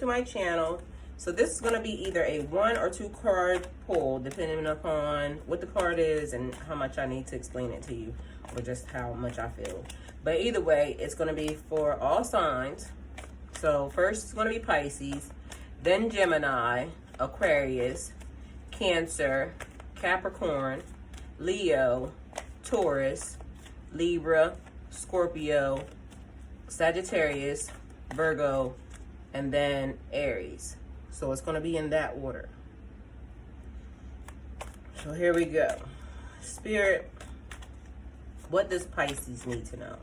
to my channel. So this is going to be either a 1 or 2 card pull, depending upon what the card is and how much I need to explain it to you, or just how much I feel. But either way, it's going to be for all signs. So first it's going to be Pisces, then Gemini, Aquarius, Cancer, Capricorn, Leo, Taurus, Libra, Scorpio, Sagittarius, Virgo, and then Aries. So it's going to be in that order. So here we go. Spirit, what does Pisces need to know?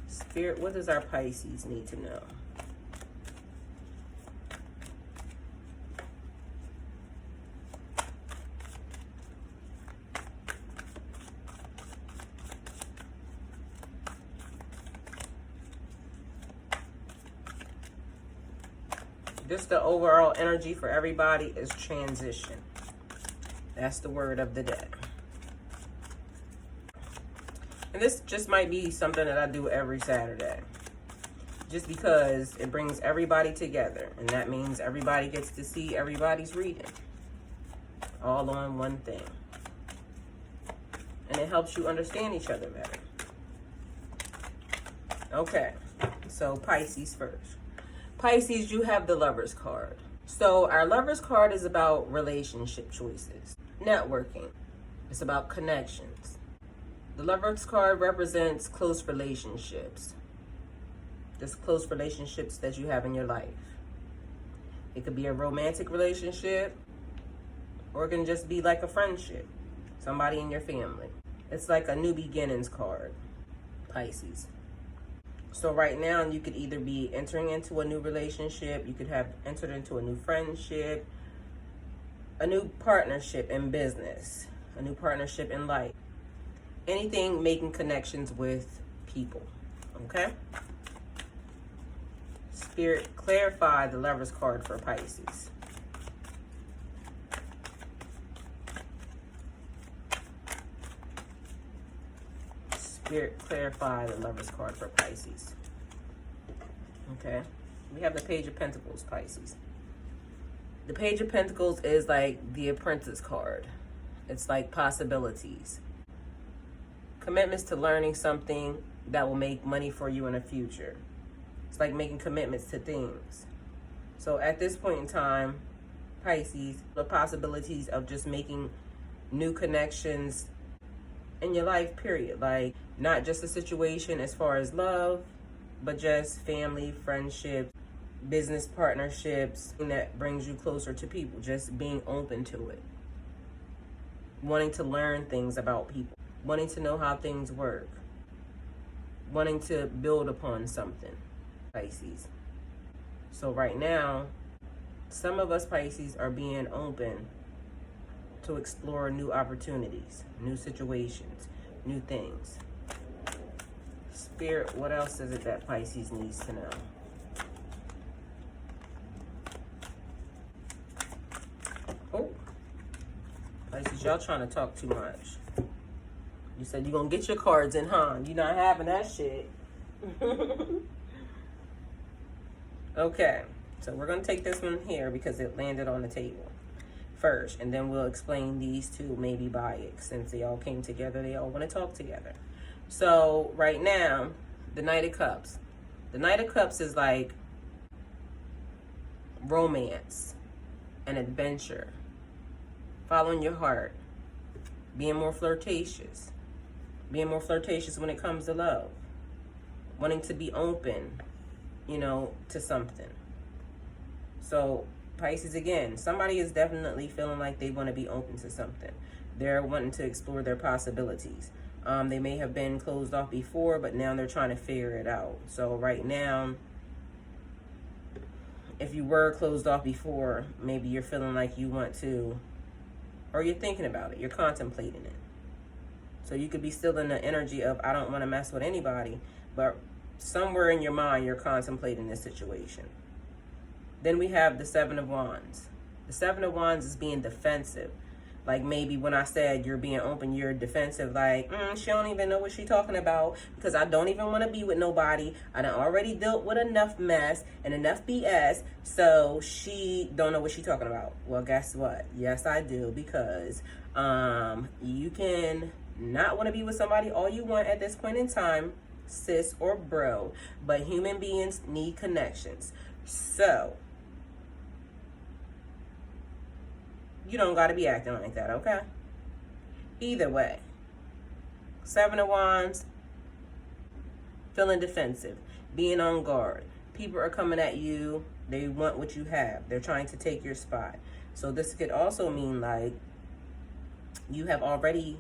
Spirit, what does our Pisces need to know? Just the overall energy for everybody is transition. That's the word of the day. And this just might be something that I do every Saturday. Just because it brings everybody together. And that means everybody gets to see everybody's reading. All on one thing. And it helps you understand each other better. Okay, so Pisces first. Pisces, you have the Lover's card. So our Lover's card is about relationship choices, networking. It's about connections. The Lover's card represents close relationships. Just close relationships that you have in your life. It could be a romantic relationship, or it can just be like a friendship, somebody in your family. It's like a new beginnings card, Pisces. So right now, you could either be entering into a new relationship, you could have entered into a new friendship, a new partnership in business, a new partnership in life. Anything making connections with people, okay? Spirit, clarify the Lover's card for Pisces. Spirit, clarify the Lover's card for Pisces. Okay. We have the Page of Pentacles, Pisces. The Page of Pentacles is like the Apprentice card. It's like possibilities. Commitments to learning something that will make money for you in the future. It's like making commitments to things. So at this point in time, Pisces, the possibilities of just making new connections in your life, period. Like, not just a situation as far as love, but just family, friendship, business partnerships, and that brings you closer to people. Just being open to it. Wanting to learn things about people. Wanting to know how things work. Wanting to build upon something, Pisces. So right now, some of us Pisces are being open to explore new opportunities, new situations, new things. Spirit, what else is it that Pisces needs to know? Oh, Pisces, y'all trying to talk too much. You said you're going to get your cards in, huh? You're not having that shit. Okay, so we're going to take this one here because it landed on the table first, and then we'll explain these two maybe by it. Since they all came together, they all want to talk together. So right now, the Knight of Cups. The Knight of Cups is like romance and adventure, following your heart, being more flirtatious when it comes to love, wanting to be open, you know, to something. So Pisces, again, somebody is definitely feeling like they want to be open to something. They're wanting to explore their possibilities. They may have been closed off before, but now they're trying to figure it out. So right now, if you were closed off before, maybe you're feeling like you want to, or you're thinking about it, you're contemplating it. So you could be still in the energy of, I don't want to mess with anybody, but somewhere in your mind, you're contemplating this situation. Then we have the Seven of Wands. The Seven of Wands is being defensive. Like maybe when I said you're being open, you're defensive, like, she don't even know what she's talking about because I don't even want to be with nobody. I done already dealt with enough mess and enough BS, so she don't know what she's talking about. Well, guess what? Yes, I do, because you can not want to be with somebody all you want at this point in time, sis or bro, but human beings need connections. So you don't got to be acting like that, okay? Either way. 7 of Wands, feeling defensive, being on guard. People are coming at you. They want what you have. They're trying to take your spot. So this could also mean like you're already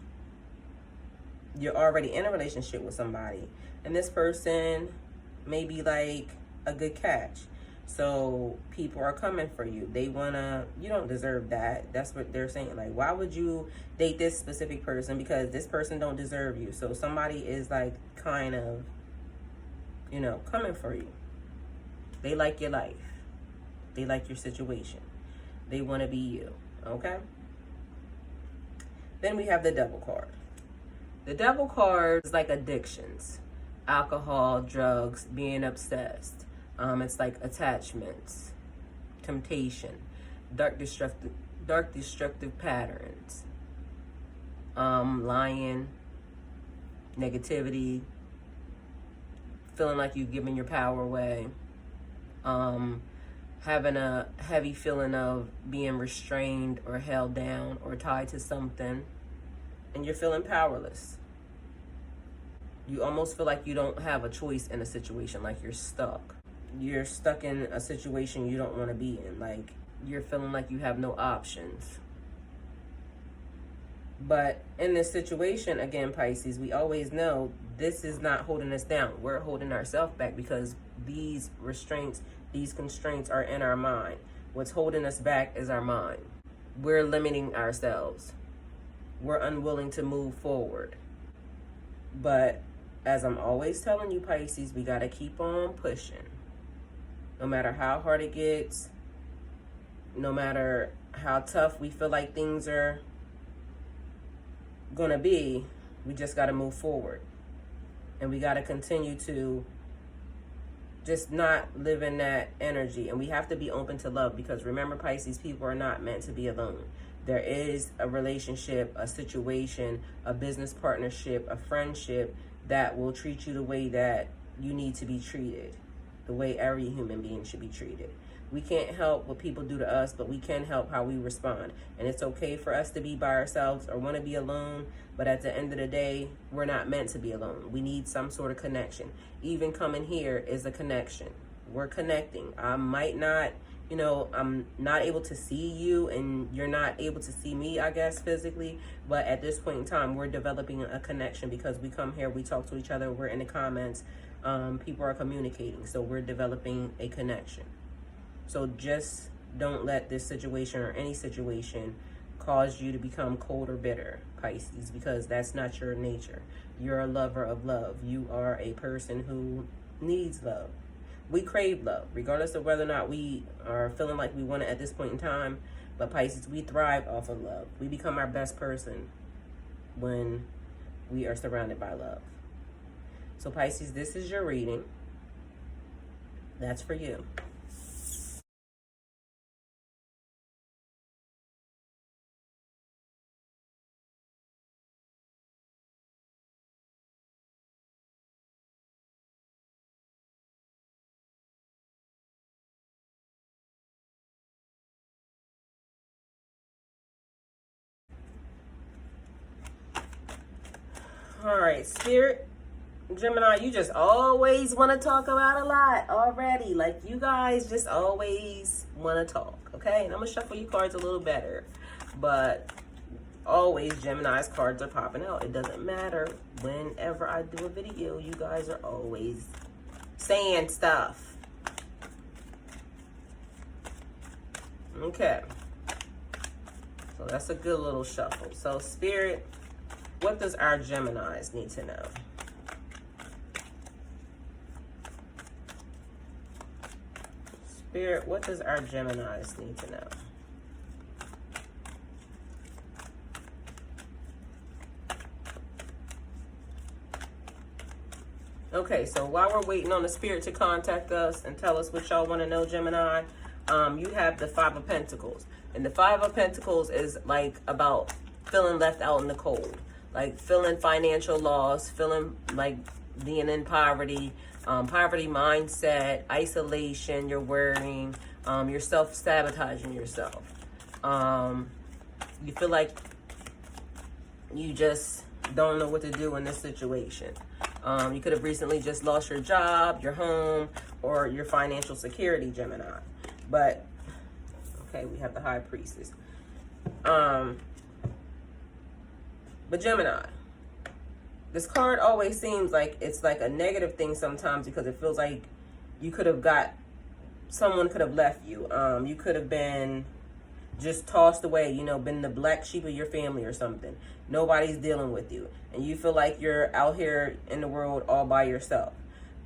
in a relationship with somebody, and this person may be like a good catch. So people are coming for you. They wanna, you don't deserve that. That's what they're saying. Like, why would you date this specific person? Because this person don't deserve you. So somebody is like kind of, coming for you. They like your life. They like your situation. They want to be you. Okay? Then we have the Devil card. The Devil card is like addictions. Alcohol, drugs, being obsessed. It's like attachments, temptation, dark destructive patterns, lying, negativity, feeling like you're giving your power away, having a heavy feeling of being restrained or held down or tied to something, and you're feeling powerless. You almost feel like you don't have a choice in a situation, like you're stuck. You're stuck in a situation you don't want to be in. Like, you're feeling like you have no options. But in this situation, again, Pisces, we always know this is not holding us down. We're holding ourselves back because these restraints, these constraints are in our mind. What's holding us back is our mind. We're limiting ourselves. We're unwilling to move forward. But as I'm always telling you, Pisces, we got to keep on pushing. No matter how hard it gets, no matter how tough we feel like things are going to be, we just got to move forward. And we got to continue to just not live in that energy. And we have to be open to love, because remember, Pisces, people are not meant to be alone. There is a relationship, a situation, a business partnership, a friendship that will treat you the way that you need to be treated. The way every human being should be treated. We can't help what people do to us, but we can help how we respond. And it's okay for us to be by ourselves or want to be alone, but at the end of the day, we're not meant to be alone. We need some sort of connection. Even coming here is a connection. We're connecting. I might not, I'm not able to see you and you're not able to see me, I guess, physically. But at this point in time, we're developing a connection because we come here, we talk to each other, we're in the comments. People are communicating, so we're developing a connection. So just don't let this situation or any situation cause you to become cold or bitter, Pisces, because that's not your nature. You're a lover of love. You are a person who needs love. We crave love, regardless of whether or not we are feeling like we want it at this point in time. But Pisces, we thrive off of love. We become our best person when we are surrounded by love. So Pisces, this is your reading. That's for you. All right, Spirit, Gemini, you just always want to talk about a lot already. Like, you guys just always want to talk, okay? And I'm going to shuffle your cards a little better. But always, Gemini's cards are popping out. It doesn't matter. Whenever I do a video, you guys are always saying stuff. Okay. So that's a good little shuffle. So, Spirit, what does our Geminis need to know? Spirit, what does our Geminis need to know? Okay, so while we're waiting on the spirit to contact us and tell us what y'all want to know, Gemini, you have the Five of Pentacles. And the Five of Pentacles is like about feeling left out in the cold, like feeling financial loss, feeling like being in poverty, poverty mindset, isolation, you're worrying, you're self-sabotaging yourself. You feel like you just don't know what to do in this situation. You could have recently just lost your job, your home, or your financial security, Gemini. But, okay, we have the High Priestess. But Gemini, this card always seems like it's like a negative thing sometimes, because it feels like you could have someone could have left you. You could have been just tossed away, you know, been the black sheep of your family or something. Nobody's dealing with you. And you feel like you're out here in the world all by yourself.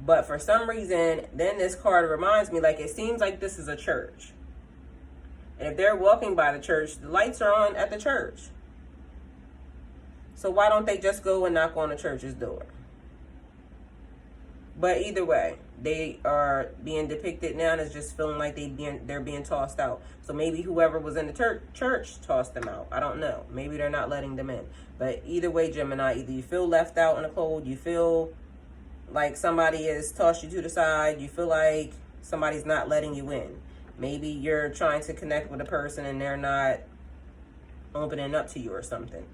But for some reason, then this card reminds me, like, it seems like this is a church. And if they're walking by the church, the lights are on at the church. So why don't they just go and knock on the church's door? But either way, they are being depicted now as just feeling like they're being tossed out. So maybe whoever was in the church tossed them out. I don't know. Maybe they're not letting them in. But either way, Gemini, either you feel left out in the cold, you feel like somebody has tossed you to the side, you feel like somebody's not letting you in. Maybe you're trying to connect with a person and they're not opening up to you or something.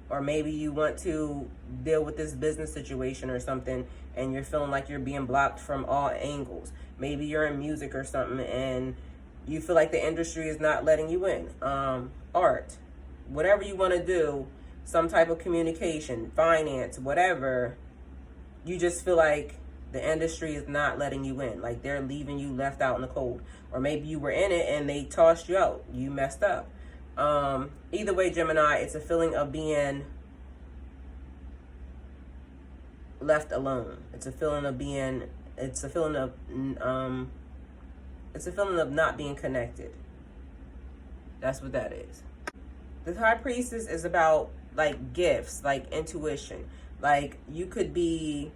Or maybe you want to deal with this business situation or something and you're feeling like you're being blocked from all angles. Maybe you're in music or something and you feel like the industry is not letting you in. Art, whatever you want to do, some type of communication, finance, whatever, you just feel like the industry is not letting you in. Like they're leaving you left out in the cold. Or maybe you were in it and they tossed you out. You messed up. Either way, Gemini, it's a feeling of being left alone. It's a feeling of not being connected. That's what that is. The High Priestess is about like gifts, like intuition. Like you could be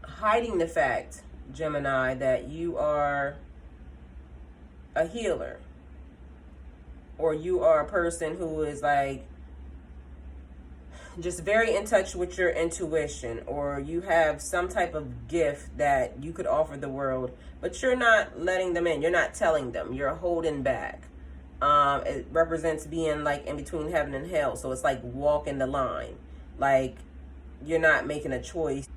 hiding the fact, Gemini, that you are a healer. Or you are a person who is like just very in touch with your intuition, or you have some type of gift that you could offer the world, but you're not letting them in. You're not telling them. You're holding back. It represents being like in between heaven and hell. So it's like walking the line. Like you're not making a choice.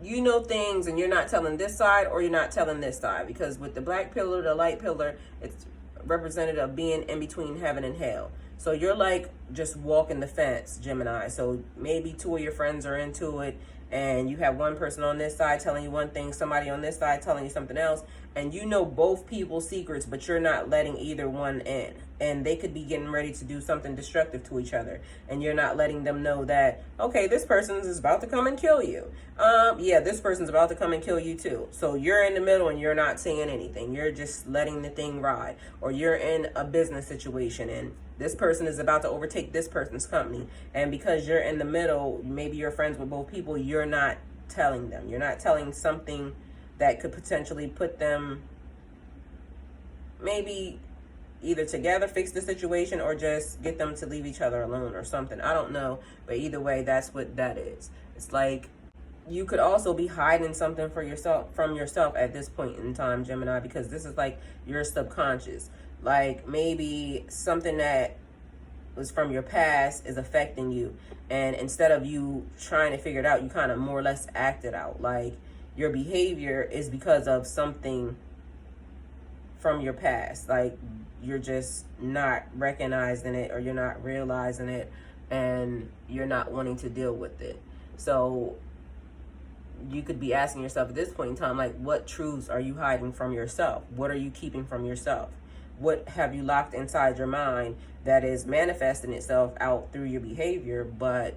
You know things and you're not telling this side or you're not telling this side, because with the black pillar, the light pillar, it's representative of being in between heaven and hell. So you're like just walking the fence, Gemini. So maybe two of your friends are into it and you have one person on this side telling you one thing, somebody on this side telling you something else, and you know both people's secrets, but you're not letting either one in. And they could be getting ready to do something destructive to each other, and you're not letting them know that, okay, this person is about to come and kill you. Yeah, this person's about to come and kill you too. So you're in the middle and you're not saying anything. You're just letting the thing ride. Or you're in a business situation and this person is about to overtake this person's company. And because you're in the middle, maybe you're friends with both people, you're not telling them. You're not telling something that could potentially put them maybe either together, fix the situation, or just get them to leave each other alone or something. I don't know. But either way, that's what that is. It's like you could also be hiding something from yourself at this point in time, Gemini, because this is like your subconscious. Like maybe something that was from your past is affecting you, and instead of you trying to figure it out, you kind of more or less act it out. Like your behavior is because of something from your past. Like you're just not recognizing it, or you're not realizing it, and you're not wanting to deal with it. So you could be asking yourself at this point in time, like, what truths are you hiding from yourself? What are you keeping from yourself? What have you locked inside your mind that is manifesting itself out through your behavior, but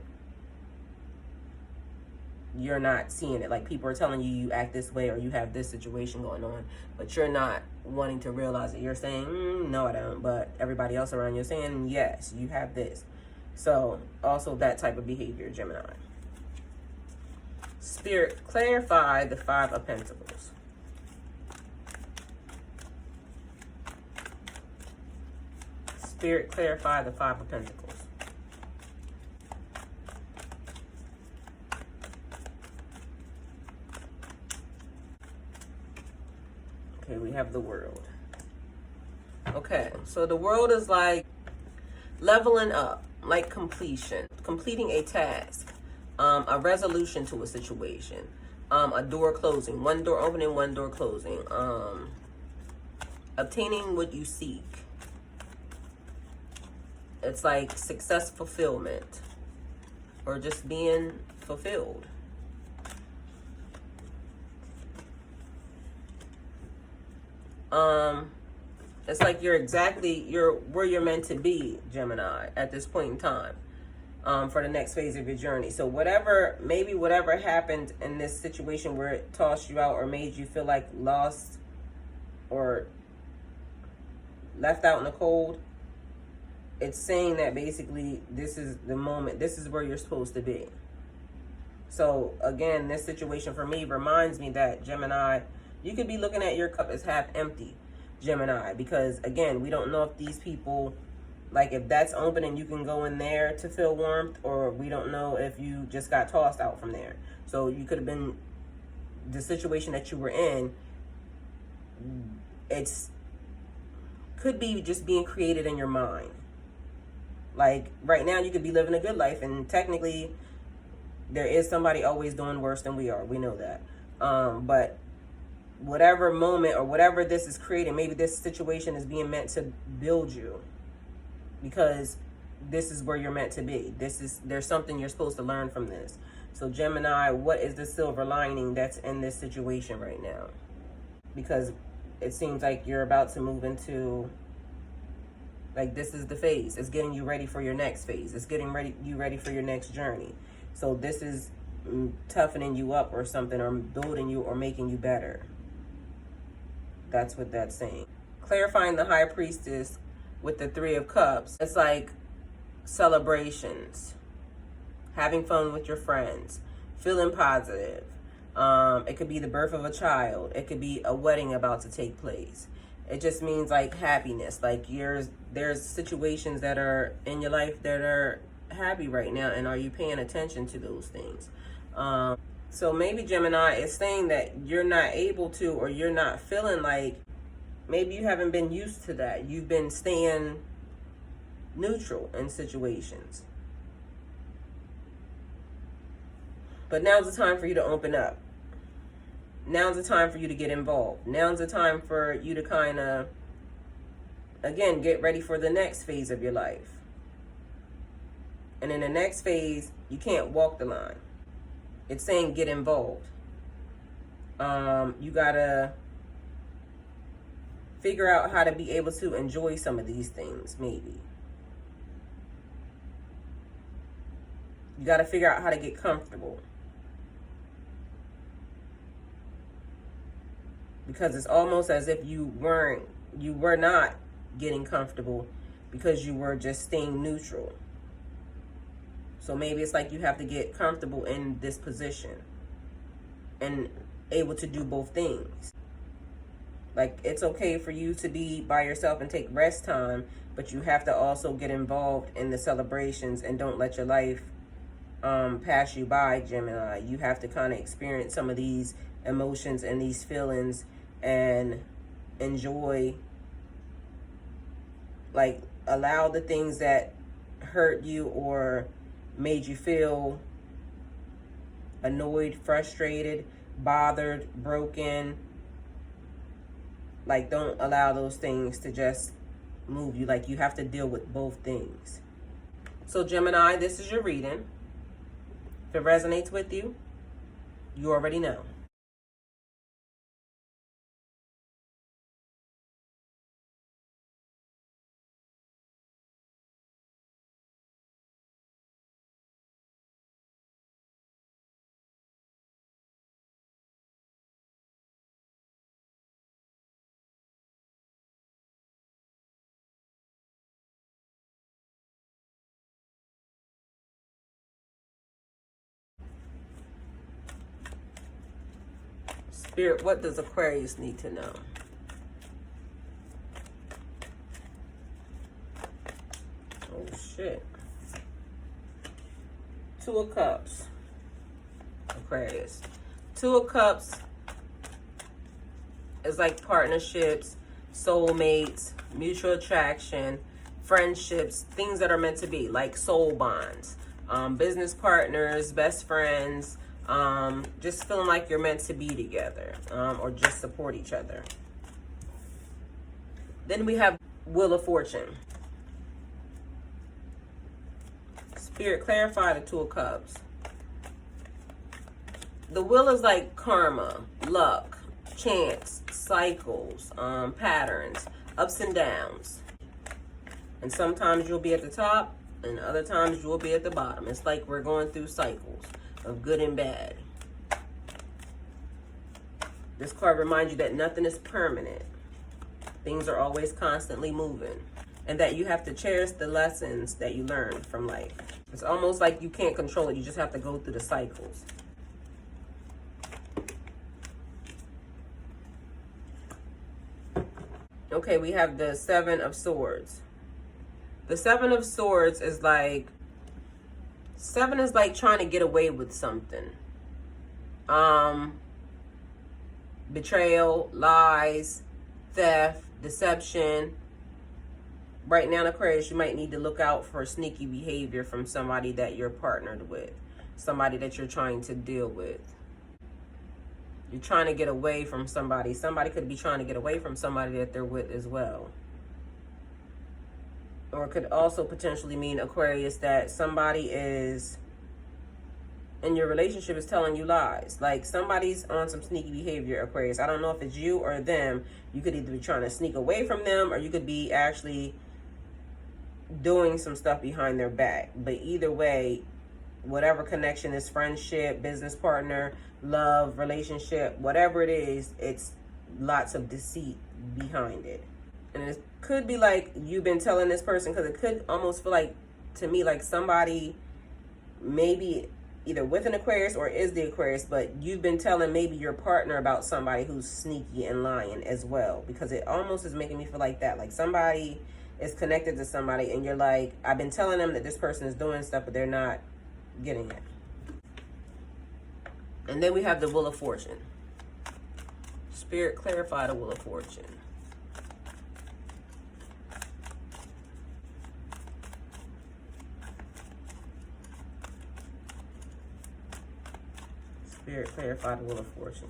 you're not seeing it? Like people are telling you you act this way or you have this situation going on, but you're not wanting to realize it. You're saying, no, I don't. But everybody else around you is saying, yes, you have this. So also that type of behavior, Gemini. Spirit, clarify the Five of Pentacles. Spirit, clarify the Five of Pentacles. Okay, we have the World. Okay, so the World is like leveling up, like completion, completing a task, a resolution to a situation, a door closing, one door opening, one door closing, obtaining what you seek. It's like success fulfillment, or just being fulfilled. It's like you're where you're meant to be, Gemini, at this point in time, for the next phase of your journey. So whatever happened in this situation where it tossed you out or made you feel like lost or left out in the cold, it's saying that basically this is the moment, this is where you're supposed to be. So again, this situation for me reminds me that, Gemini, you could be looking at your cup as half empty, Gemini, because again, we don't know if these people, like if that's open and you can go in there to feel warmth, or we don't know if you just got tossed out from there. So you could have been, the situation that you were in, could be just being created in your mind. Like right now you could be living a good life, and technically there is somebody always doing worse than we are. We know that. But whatever moment or whatever this is creating, maybe this situation is being meant to build you, because this is where you're meant to be. There's something you're supposed to learn from this. So Gemini, what is the silver lining that's in this situation right now? Because it seems like you're about to move into, like, this is the phase. It's getting you ready for your next phase. It's getting you ready for your next journey. So this is toughening you up or something, or building you or making you better. That's what that's saying. Clarifying the High Priestess with the Three of Cups. It's like celebrations, having fun with your friends, feeling positive. It could be the birth of a child. It could be a wedding about to take place. It just means like happiness. Like there's situations that are in your life that are happy right now, and are you paying attention to those things? So maybe Gemini is saying that you're not able to, or you're not feeling like, maybe you haven't been used to that. You've been staying neutral in situations. But now's the time for you to open up. Now's the time for you to get involved. Now's the time for you to kind of, again, get ready for the next phase of your life. And in the next phase, you can't walk the line. It's saying get involved. You gotta figure out how to be able to enjoy some of these things, maybe. You gotta figure out how to get comfortable. Because it's almost as if you were not getting comfortable, because you were just staying neutral. So maybe it's like you have to get comfortable in this position and able to do both things. Like, it's okay for you to be by yourself and take rest time, but you have to also get involved in the celebrations, and don't let your life pass you by, Gemini. You have to kind of experience some of these emotions and these feelings and enjoy, like, allow the things that hurt you or made you feel annoyed, frustrated, bothered, broken. Like, don't allow those things to just move you. Like, you have to deal with both things. So Gemini, this is your reading. If it resonates with you, you already know. Spirit, what does Aquarius need to know? Oh, shit. Two of Cups. Aquarius. Two of Cups is like partnerships, soulmates, mutual attraction, friendships, things that are meant to be, like soul bonds, business partners, best friends, just feeling like you're meant to be together, or just support each other. Then we have Wheel of Fortune. Spirit, clarify the Two of Cups. The wheel is like karma, luck, chance, cycles, patterns, ups and downs. And sometimes you'll be at the top, and other times you'll be at the bottom. It's like we're going through cycles of good and bad. This card reminds you that nothing is permanent. Things are always constantly moving. And that you have to cherish the lessons that you learn from life. It's almost like you can't control it. You just have to go through the cycles. Okay, we have the Seven of Swords. The Seven of Swords is like, seven is like trying to get away with something. Betrayal, lies, theft, deception. Right now, Aquarius, you might need to look out for sneaky behavior from somebody that you're partnered with, somebody that you're trying to deal with. You're trying to get away from somebody. Somebody could be trying to get away from somebody that they're with as well. Or it could also potentially mean, Aquarius, that somebody is in your relationship is telling you lies. Like somebody's on some sneaky behavior, Aquarius. I don't know if it's you or them. You could either be trying to sneak away from them, or you could be actually doing some stuff behind their back. But either way, whatever connection is, friendship, business partner, love, relationship, whatever it is, it's lots of deceit behind it. And it could be like you've been telling this person, because it could almost feel like, to me, like somebody maybe either with an Aquarius or is the Aquarius, but you've been telling maybe your partner about somebody who's sneaky and lying as well, because it almost is making me feel like that. Like somebody is connected to somebody and you're like, I've been telling them that this person is doing stuff, but they're not getting it. And then we have the Wheel of Fortune. Spirit, clarify the Wheel of Fortune. Spirit, clarify the Wheel of Fortune.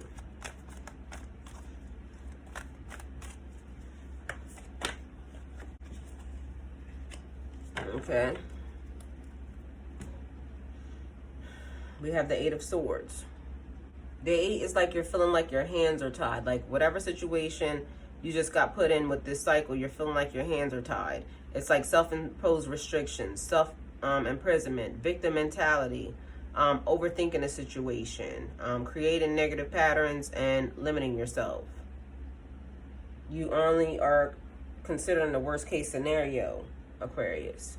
Okay. We have the Eight of Swords. The Eight is like you're feeling like your hands are tied. Like whatever situation you just got put in with this cycle, you're feeling like your hands are tied. It's like self-imposed restrictions, self-imprisonment, victim mentality, overthinking a situation, creating negative patterns, and limiting yourself. You only are considering the worst case scenario, Aquarius.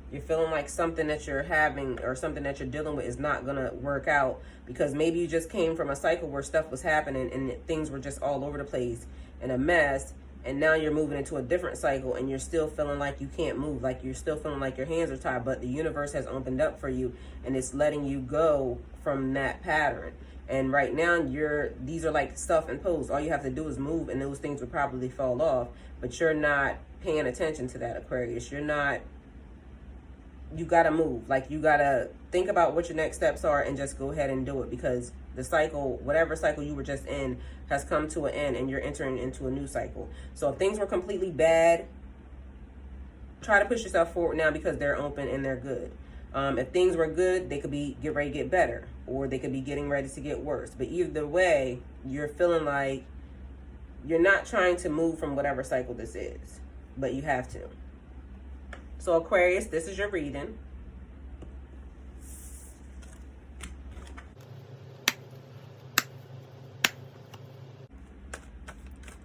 You're feeling like something that you're having or something that you're dealing with is not going to work out, because maybe you just came from a cycle where stuff was happening and things were just all over the place and a mess. And now you're moving into a different cycle and you're still feeling like you can't move, like you're still feeling like your hands are tied, but the universe has opened up for you and it's letting you go from that pattern. And right now these are like self-imposed. All you have to do is move and those things will probably fall off, but you're not paying attention to that, Aquarius. You gotta move. Like you gotta think about what your next steps are and just go ahead and do it, because the cycle, whatever cycle you were just in, has come to an end and you're entering into a new cycle. So if things were completely bad, try to push yourself forward now because they're open and they're good. If things were good, they could be get ready to get better, or they could be getting ready to get worse. But either way, you're feeling like you're not trying to move from whatever cycle this is, but you have to. So Aquarius, this is your reading.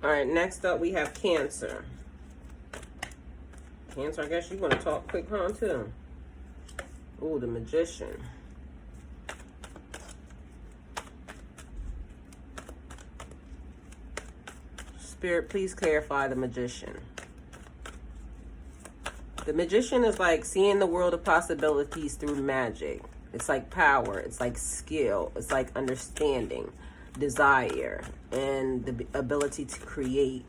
All right, next up we have Cancer. Cancer, I guess you're going to talk quick, huh, too? Ooh, the Magician. Spirit, please clarify the Magician. The Magician is like seeing the world of possibilities through magic. It's like power. It's like skill. It's like understanding, desire, and the ability to create.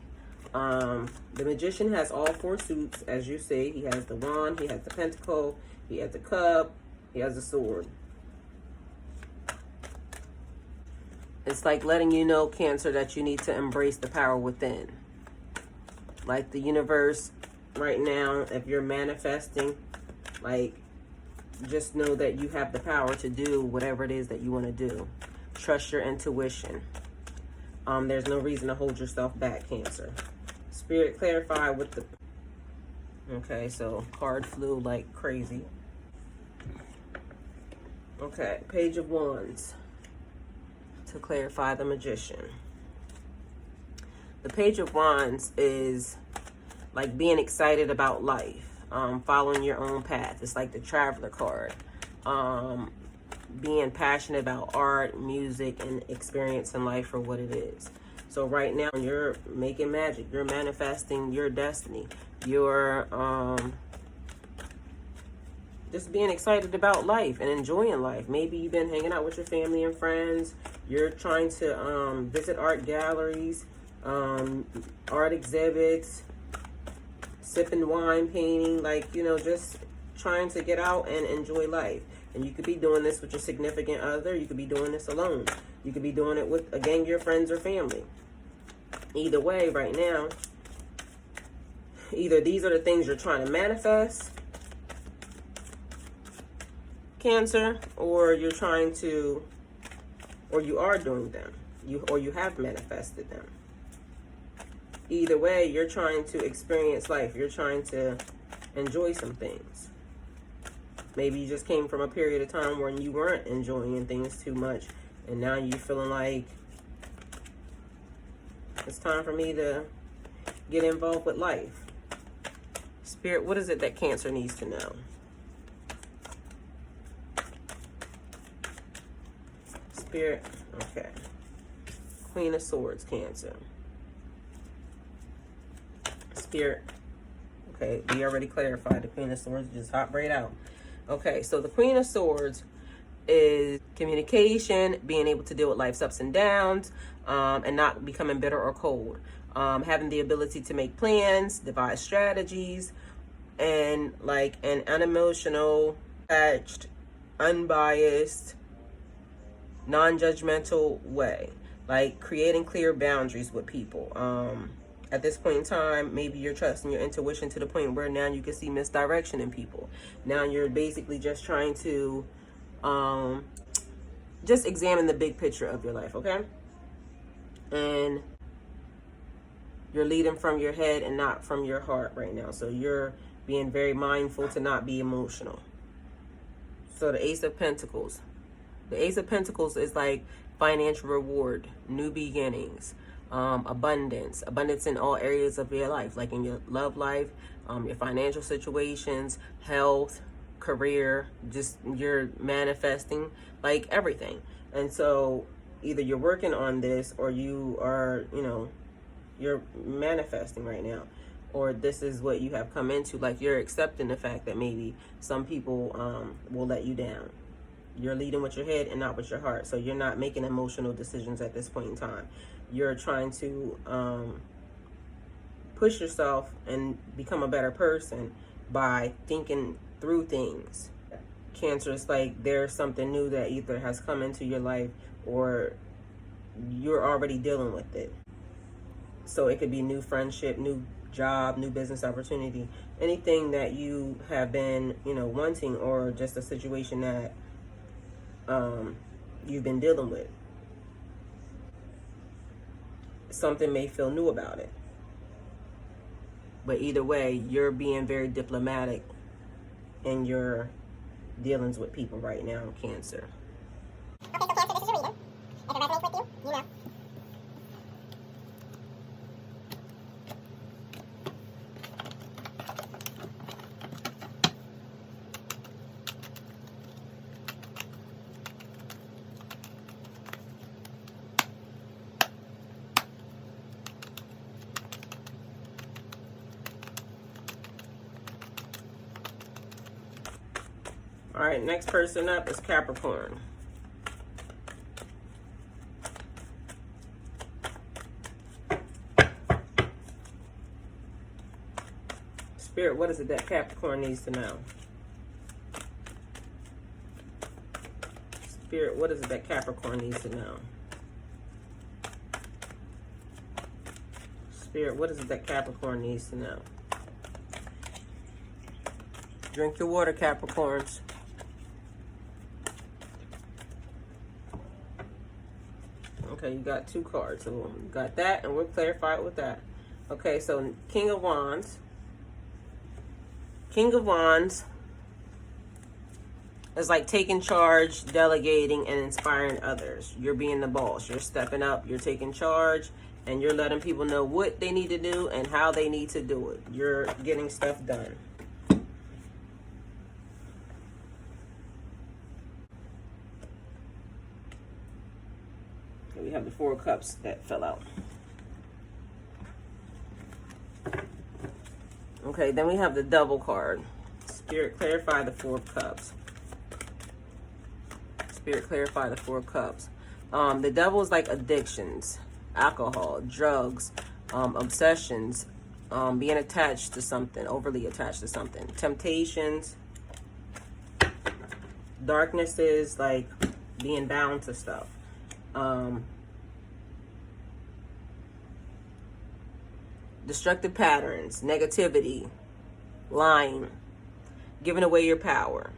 The Magician has all four suits, as you see. He has the wand, he has the pentacle, he has the cup, he has the sword. It's like letting you know, Cancer, that you need to embrace the power within. Like the universe right now, if you're manifesting, like, just know that you have the power to do whatever it is that you want to do. Trust your intuition. There's no reason to hold yourself back, Cancer. Spirit, clarify with the... Okay, so card flew like crazy. Okay, Page of Wands. To clarify the Magician. The Page of Wands is like being excited about life, following your own path. It's like the Traveler card. Being passionate about art, music, and experiencing life for what it is. So right now, you're making magic. You're manifesting your destiny. You're just being excited about life and enjoying life. Maybe you've been hanging out with your family and friends. You're trying to visit art galleries, art exhibits, sipping wine, painting, like, you know, just trying to get out and enjoy life. And you could be doing this with your significant other. You could be doing this alone. You could be doing it with, again, your friends or family. Either way, right now, either these are the things you're trying to manifest, Cancer, or you're trying to, or you are doing them, or you have manifested them. Either way, you're trying to experience life. You're trying to enjoy some things. Maybe you just came from a period of time when you weren't enjoying things too much, and now you're feeling like it's time for me to get involved with life. Spirit, what is it that Cancer needs to know? Spirit, okay. Queen of Swords, Cancer. Spirit, okay, we already clarified the Queen of Swords, just hop right out. Okay, so the Queen of Swords is communication, being able to deal with life's ups and downs, and not becoming bitter or cold. Having the ability to make plans, devise strategies, and like an unemotional, attached, unbiased, non-judgmental way. Like creating clear boundaries with people. At this point in time, maybe you're trusting your intuition to the point where now you can see misdirection in people. Now you're basically just trying to just examine the big picture of your life, okay? And you're leading from your head and not from your heart right now. So you're being very mindful to not be emotional. So the Ace of Pentacles. The Ace of Pentacles is like financial reward, new beginnings, abundance in all areas of your life, like in your love life, your financial situations, health, career, just you're manifesting, like everything. And so either you're working on this or you are, you know, you're manifesting right now, or this is what you have come into, like you're accepting the fact that maybe some people will let you down. You're leading with your head and not with your heart. So you're not making emotional decisions at this point in time. You're trying to push yourself and become a better person by thinking through things. Cancer, is like there's something new that either has come into your life or you're already dealing with it. So it could be new friendship, new job, new business opportunity, anything that you have been, you know, wanting, or just a situation that you've been dealing with. Something may feel new about it. But either way, you're being very diplomatic in your dealings with people right now, Cancer. Okay, so Cancer, this is your reading. If it resonates with you, you know. All right, next person up is Capricorn. Spirit, what is it that Capricorn needs to know? Spirit, what is it that Capricorn needs to know? Spirit, what is it that Capricorn needs to know? Drink your water, Capricorns. Okay, you got 2 cards. So we got that, and we'll clarify it with that. Okay, so King of Wands. King of Wands is like taking charge, delegating, and inspiring others. You're being the boss. You're stepping up. You're taking charge, and you're letting people know what they need to do and how they need to do it. You're getting stuff done. We have the 4 of Cups that fell out. Okay, then we have the Devil card. Spirit, clarify the 4 of Cups. Spirit, clarify the 4 of Cups. The Devil is like addictions, alcohol, drugs, obsessions, being attached to something, overly attached to something, temptations. Darkness is like being bound to stuff. Destructive patterns, negativity, lying, giving away your power.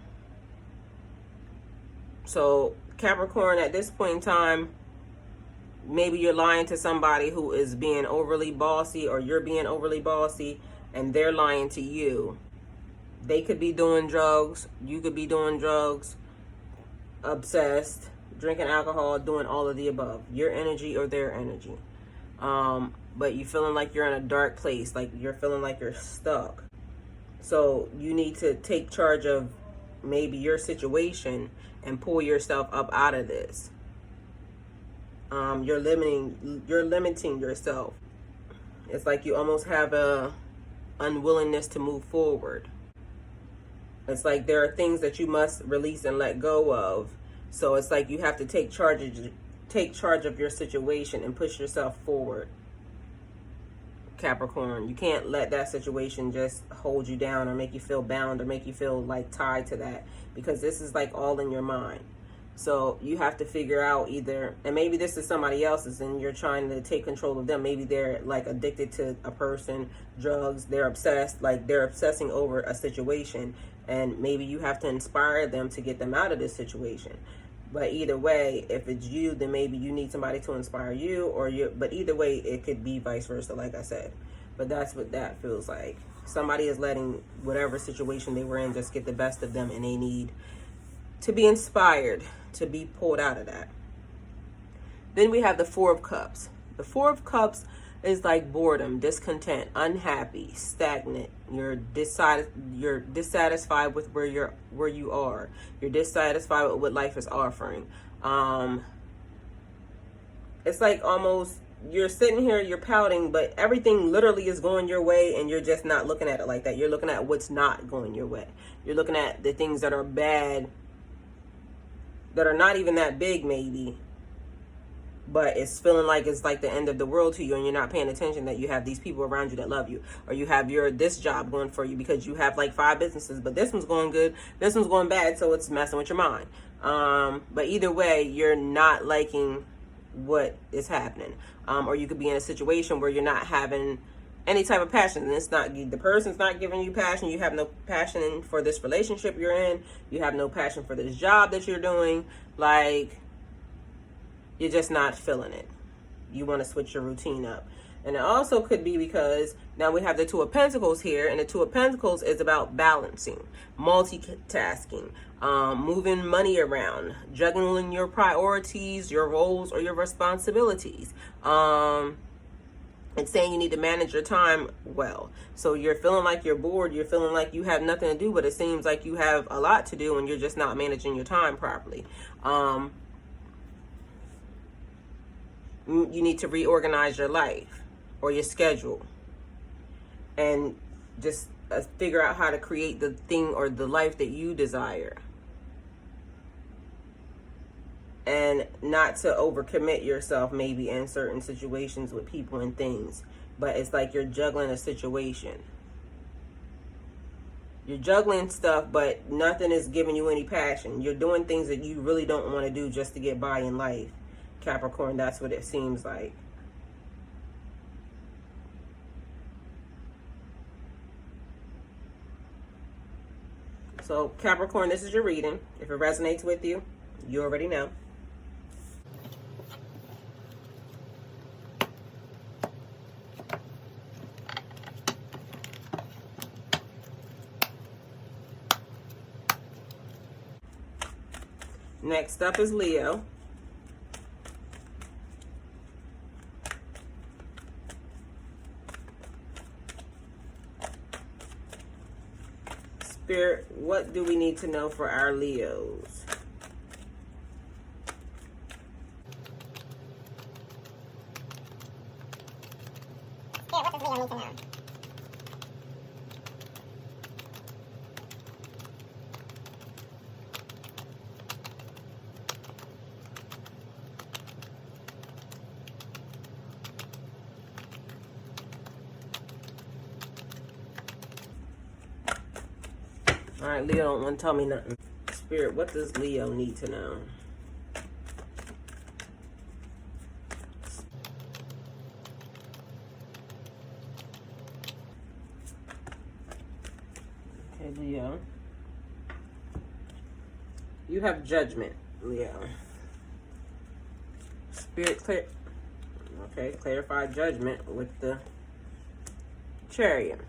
So Capricorn, at this point in time, maybe you're lying to somebody who is being overly bossy, or you're being overly bossy and they're lying to you. They could be doing drugs, you could be doing drugs, obsessed, drinking alcohol, doing all of the above. Your energy or their energy. But you feeling like you're in a dark place, like you're feeling like you're stuck. So you need to take charge of maybe your situation and pull yourself up out of this. You're limiting yourself. It's like you almost have a unwillingness to move forward. It's like there are things that you must release and let go of. So it's like you have to take charge of your situation and push yourself forward. Capricorn, you can't let that situation just hold you down or make you feel bound or make you feel like tied to that, because this is like all in your mind. So you have to figure out either, and maybe this is somebody else's and you're trying to take control of them. Maybe they're like addicted to a person, drugs, they're obsessed, like they're obsessing over a situation, and maybe you have to inspire them to get them out of this situation. But either way, if it's you, then maybe you need somebody to inspire you, or you. But either way, it could be vice versa, like I said. But that's what that feels like. Somebody is letting whatever situation they were in just get the best of them, and they need to be inspired to be pulled out of that. Then we have the 4 of Cups. The 4 of Cups is like boredom, discontent, unhappy, stagnant. You're dissatisfied with where you are. You're dissatisfied with what life is offering. It's like almost you're sitting here, you're pouting, but everything literally is going your way, and you're just not looking at it like that. You're looking at what's not going your way. You're looking at the things that are bad, that are not even that big maybe, but it's feeling like it's like the end of the world to you, and you're not paying attention that you have these people around you that love you, or you have this job going for you, because you have like 5 businesses, but this one's going good, this one's going bad, so it's messing with your mind. But either way, you're not liking what is happening, or you could be in a situation where you're not having any type of passion, and it's not, the person's not giving you passion. You have no passion for this relationship you're in. You have no passion for this job that you're doing. Like, you're just not feeling it. You want to switch your routine up. And it also could be because now we have the 2 of Pentacles here, and the 2 of Pentacles is about balancing, multitasking, moving money around, juggling your priorities, your roles, or your responsibilities. It's saying you need to manage your time well. So you're feeling like you're bored, you're feeling like you have nothing to do, but it seems like you have a lot to do, and you're just not managing your time properly. You need to reorganize your life or your schedule, and just figure out how to create the thing or the life that you desire. and not to overcommit yourself maybe in certain situations with people and things. But it's like you're juggling a situation. You're juggling stuff, but nothing is giving you any passion. You're doing things that you really don't want to do just to get by in life. Capricorn, that's what it seems like. So, Capricorn, this is your reading. If it resonates with you, you already know. Next up is Leo. Spirit, what do we need to know for our Leos? Spirit, what does Leo need to know? All right, Leo don't want to tell me nothing. Spirit, what does Leo need to know? Okay, Leo. You have judgment, Leo. Spirit, clarify judgment with the Chariot.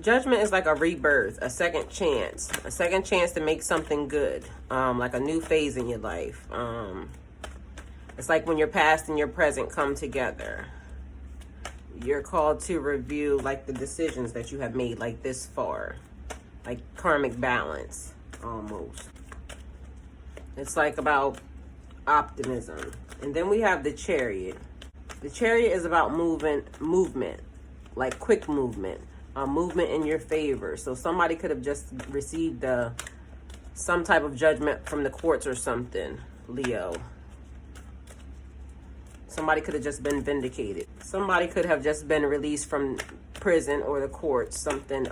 Judgment is like a rebirth, a second chance to make something good, like a new phase in your life. It's like when your past and your present come together. You're called to review like the decisions that you have made like this far, like karmic balance almost. It's like about optimism. And then we have the Chariot. The Chariot is about movement, like quick movement. Movement in your favor. So somebody could have just received some type of judgment from the courts or something, Leo. Somebody could have just been vindicated. Somebody could have just been released from prison or the courts, something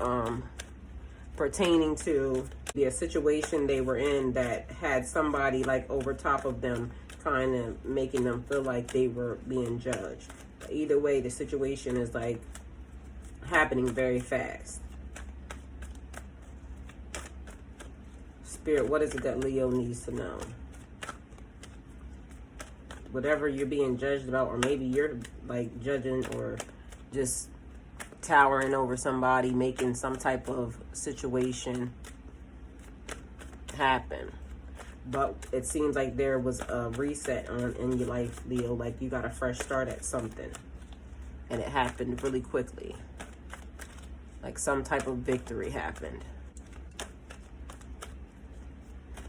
pertaining to a situation they were in that had somebody like over top of them, kind of making them feel like they were being judged. But either way, the situation is like happening very fast. Spirit, what is it that Leo needs to know? Whatever you're being judged about, or maybe you're like judging or just towering over somebody, making some type of situation happen. But it seems like there was a reset in your life, Leo, like you got a fresh start at something. And it happened really quickly. Like some type of victory happened.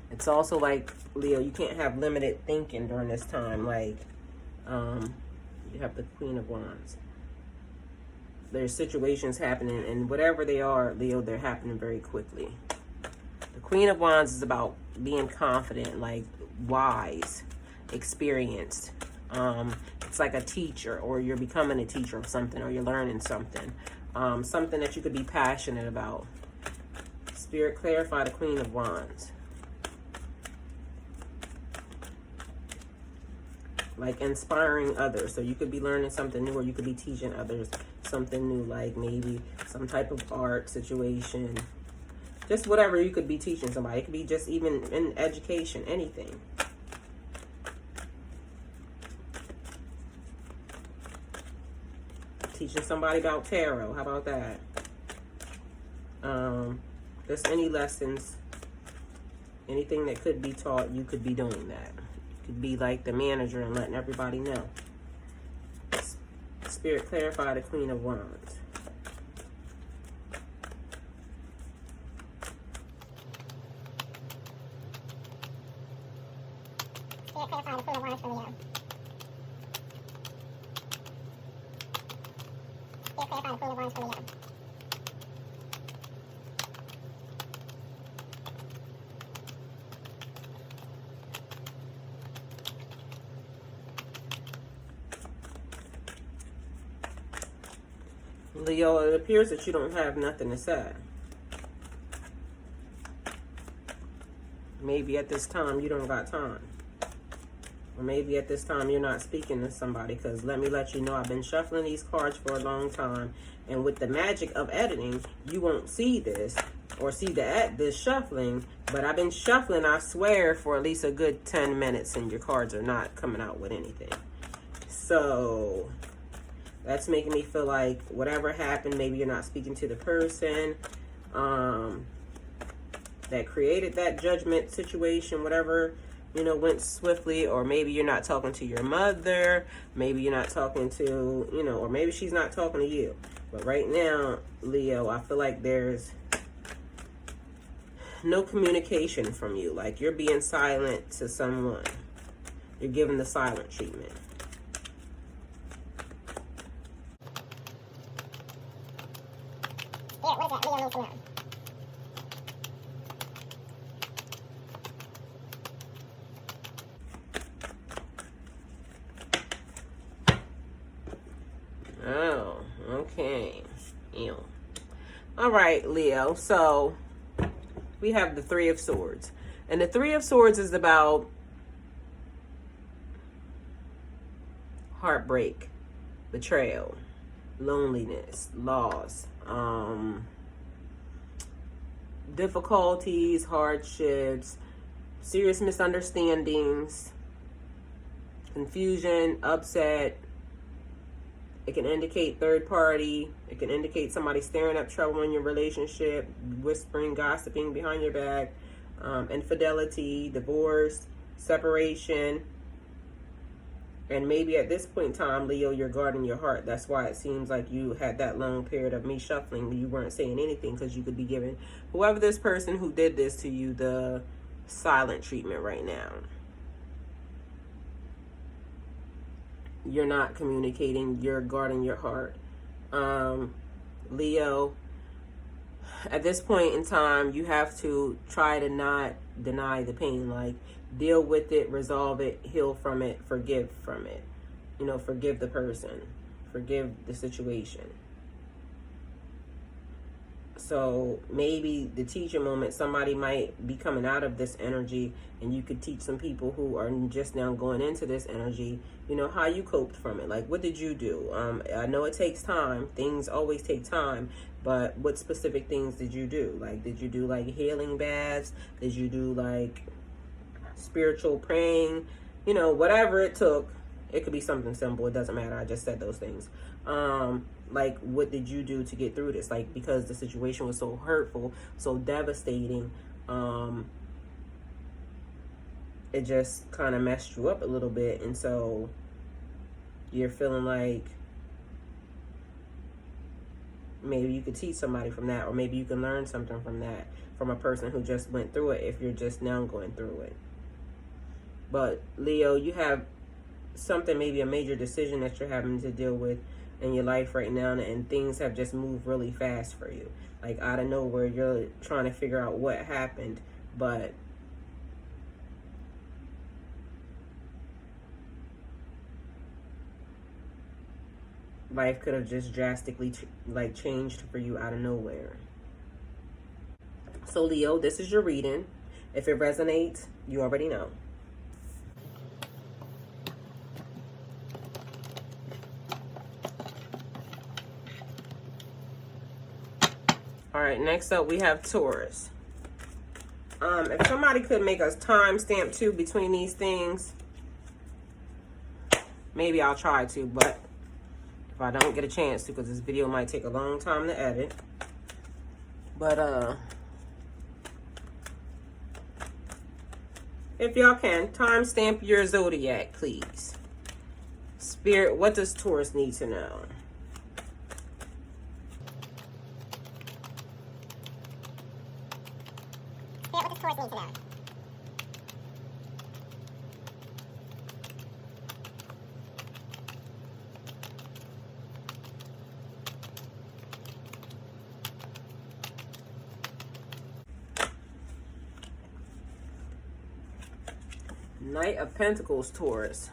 It's also like, Leo, you can't have limited thinking during this time. Like, you have the Queen of Wands. There's situations happening, and whatever they are, Leo, they're happening very quickly. The Queen of Wands is about being confident, like wise, experienced. It's like a teacher, or you're becoming a teacher of something, or you're learning something. Something that you could be passionate about. Spirit, clarify the Queen of Wands. Like inspiring others. So you could be learning something new, or you could be teaching others something new, like maybe some type of art situation. Just whatever you could be teaching somebody. It could be just even in education, anything. Teaching somebody about tarot. How about that? Just any lessons, anything that could be taught, you could be doing that. You could be like the manager and letting everybody know. Spirit, clarify the Queen of Wands. Spirit, clarify the Queen of Wands for Leo. Spirit, clarify the Queen of Wands for Leo. Leo, it appears that you don't have nothing to say. Maybe at this time you don't got time. Or maybe at this time you're not speaking to somebody, because let me let you know, I've been shuffling these cards for a long time. And with the magic of editing, you won't see this or see this shuffling. But I've been shuffling, I swear, for at least a good 10 minutes, and your cards are not coming out with anything. So that's making me feel like whatever happened, maybe you're not speaking to the person that created that judgment situation, whatever, you know, went swiftly. Or maybe you're not talking to your mother. Maybe you're not talking to, you know, or maybe she's not talking to you. But right now, Leo, I feel like there's no communication from you. Like you're being silent to someone. You're giving the silent treatment. Spirit, what does that Leo need to know? Oh, okay. Ew. All right, Leo. So we have the Three of Swords. And the Three of Swords is about heartbreak, betrayal, loneliness, loss, difficulties, hardships, serious misunderstandings, confusion, upset. It can indicate third party. It can indicate somebody stirring up trouble in your relationship, whispering, gossiping behind your back, infidelity, divorce, separation. And maybe at this point in time, Leo, you're guarding your heart. That's why it seems like you had that long period of me shuffling. You weren't saying anything, because you could be giving whoever this person who did this to you the silent treatment right now. You're not communicating. You're guarding your heart. Leo, at this point in time, you have to try to not deny the pain. Like, deal with it, resolve it, heal from it, forgive from it. You know, forgive the person. Forgive the situation. So maybe the teacher moment, somebody might be coming out of this energy, and you could teach some people who are just now going into this energy, you know, how you coped from it. Like, what did you do? I know it takes time. Things always take time. But what specific things did you do? Like, did you do like healing baths? Did you do like spiritual praying? You know, whatever it took. It could be something simple. It doesn't matter. I just said those things. Like, what did you do to get through this? Like, because the situation was so hurtful, so devastating, it just kind of messed you up a little bit. And so you're feeling like maybe you could teach somebody from that, or maybe you can learn something from that, from a person who just went through it, if you're just now going through it. But Leo, you have something, maybe a major decision that you're having to deal with in your life right now, and things have just moved really fast for you. Like, out of nowhere, you're trying to figure out what happened, but life could have just drastically changed for you out of nowhere. So Leo, this is your reading. If it resonates, you already know. All right, next up we have Taurus. If somebody could make a timestamp too between these things, maybe I'll try to, but if I don't get a chance to, because this video might take a long time to edit. But if y'all can, timestamp your Zodiac, please. Spirit, what does Taurus need to know? Spirit, what does Taurus need to know? Knight of Pentacles, Taurus.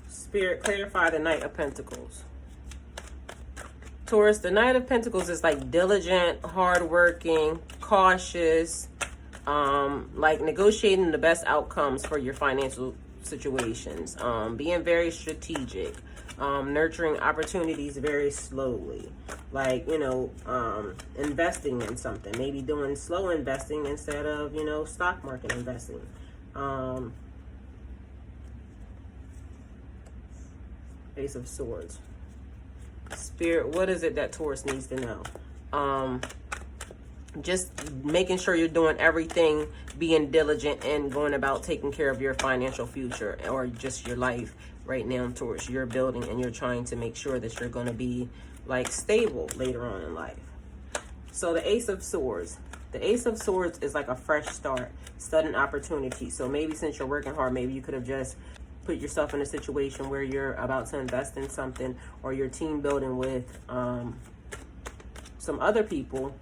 Spirit, clarify the Knight of Pentacles. Taurus, the Knight of Pentacles is like diligent, hardworking, cautious, like negotiating the best outcomes for your financial situations, being very strategic, nurturing opportunities very slowly, like, you know, investing in something, maybe doing slow investing instead of, you know, stock market investing. Ace of Swords. Spirit, what is it that Taurus needs to know? Just making sure you're doing everything, being diligent and going about taking care of your financial future or just your life right now, Taurus. You're building and you're trying to make sure that you're going to be like stable later on in life. So the Ace of Swords. The Ace of Swords is like a fresh start, sudden opportunity. So maybe since you're working hard, maybe you could have just put yourself in a situation where you're about to invest in something, or you're team building with some other people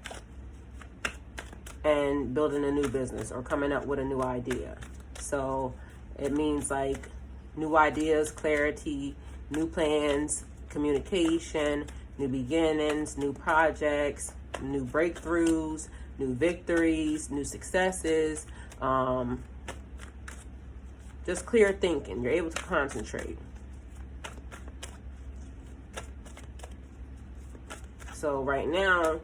and building a new business or coming up with a new idea. So it means like new ideas, clarity, new plans, communication, new beginnings, new projects, new breakthroughs, new victories, new successes, just clear thinking. You're able to concentrate. So right now,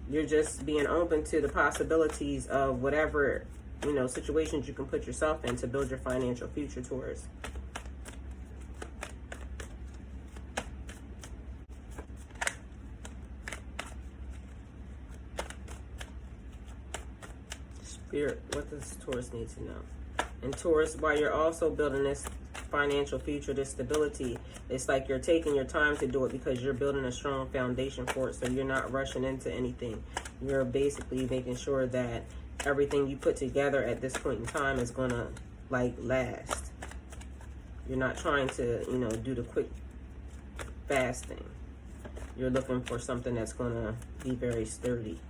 you're just being open to the possibilities of whatever, you know, situations you can put yourself in to build your financial future, Taurus. Spirit, what does Taurus need to know? And Taurus, while you're also building this financial future, this stability, it's like you're taking your time to do it because you're building a strong foundation for it. So you're not rushing into anything. You're basically making sure that everything you put together at this point in time is going to like last. You're not trying to, you know, do the quick, fast thing. You're looking for something that's going to be very sturdy.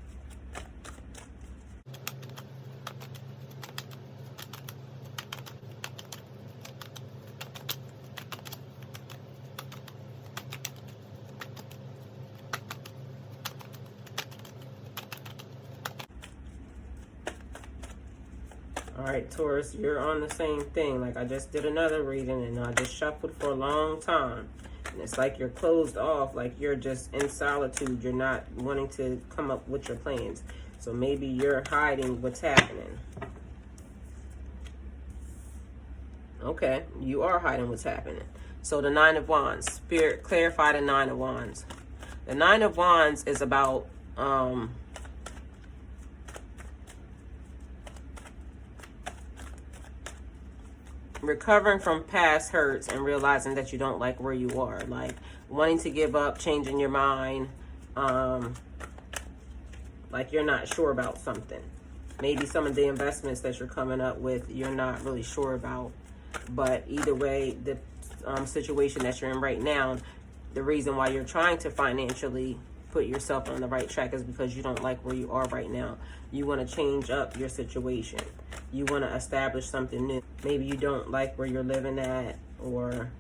All right, Taurus, you're on the same thing. Like I just did another reading and I just shuffled for a long time. And it's like you're closed off, like you're just in solitude. You're not wanting to come up with your plans. So maybe you're hiding what's happening. Okay, you are hiding what's happening. So the Nine of Wands. Spirit, clarify the Nine of Wands. The Nine of Wands is about recovering from past hurts and realizing that you don't like where you are, like wanting to give up, changing your mind, like you're not sure about something. Maybe some of the investments that you're coming up with, you're not really sure about. But either way, the situation that you're in right now, the reason why you're trying to financially put yourself on the right track is because you don't like where you are right now. You want to change up your situation. You want to establish something new. Maybe you don't like where you're living at, or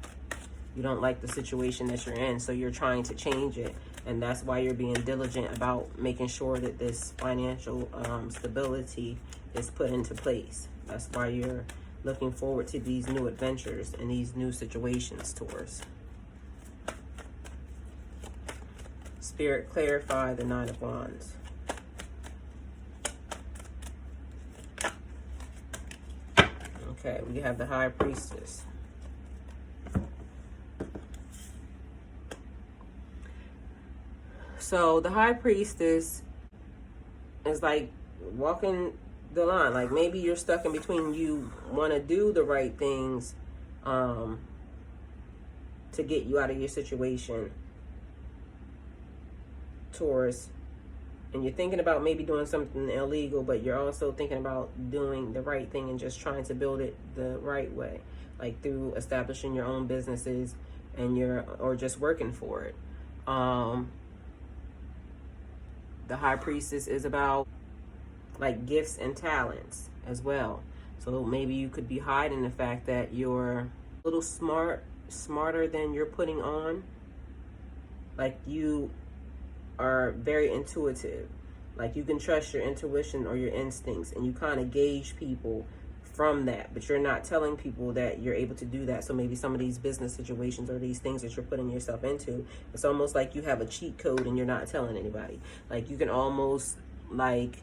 you don't like the situation that you're in, so you're trying to change it. And that's why you're being diligent about making sure that this financial stability is put into place. That's why you're looking forward to these new adventures and these new situations, Taurus. Spirit, clarify the Nine of Wands. Okay, we have the High Priestess. So the High Priestess is like walking the line. Like maybe you're stuck in between, you want to do the right things to get you out of your situation, Taurus, and you're thinking about maybe doing something illegal, but you're also thinking about doing the right thing and just trying to build it the right way, like through establishing your own businesses and or just working for it. The High Priestess is about like gifts and talents as well. So maybe you could be hiding the fact that you're a little smarter than you're putting on. Like you are very intuitive. Like you can trust your intuition or your instincts, and you kind of gauge people from that, but you're not telling people that you're able to do that. So maybe some of these business situations or these things that you're putting yourself into, it's almost like you have a cheat code and you're not telling anybody. Like you can almost like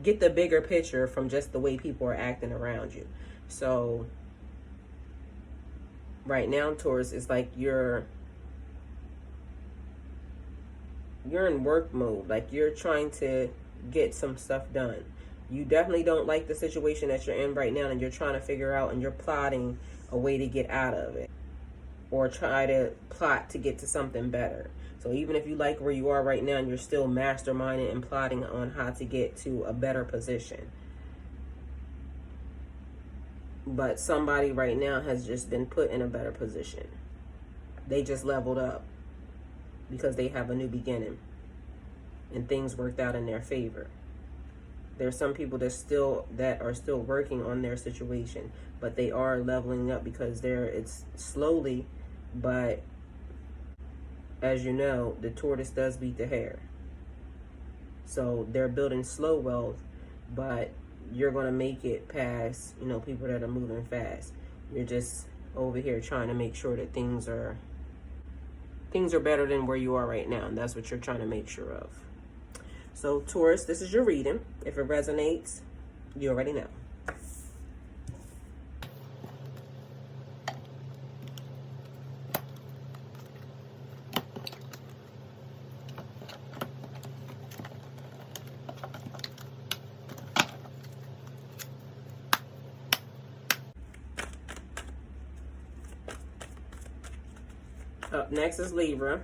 get the bigger picture from just the way people are acting around you. So right now, Taurus, it's like you're in work mode. Like you're trying to get some stuff done. You definitely don't like the situation that you're in right now, and you're trying to figure out and you're plotting a way to get out of it, or try to plot to get to something better. So even if you like where you are right now, and you're still masterminding and plotting on how to get to a better position. But somebody right now has just been put in a better position. They just leveled up because they have a new beginning and things worked out in their favor. There's some people that are still working on their situation, but they are leveling up because it's slowly, but as you know, the tortoise does beat the hare. So they're building slow wealth, but you're going to make it past, people that are moving fast. You're just over here trying to make sure that things are better than where you are right now, and that's what you're trying to make sure of. So Taurus, this is your reading. If it resonates, you already know. Up next is Libra.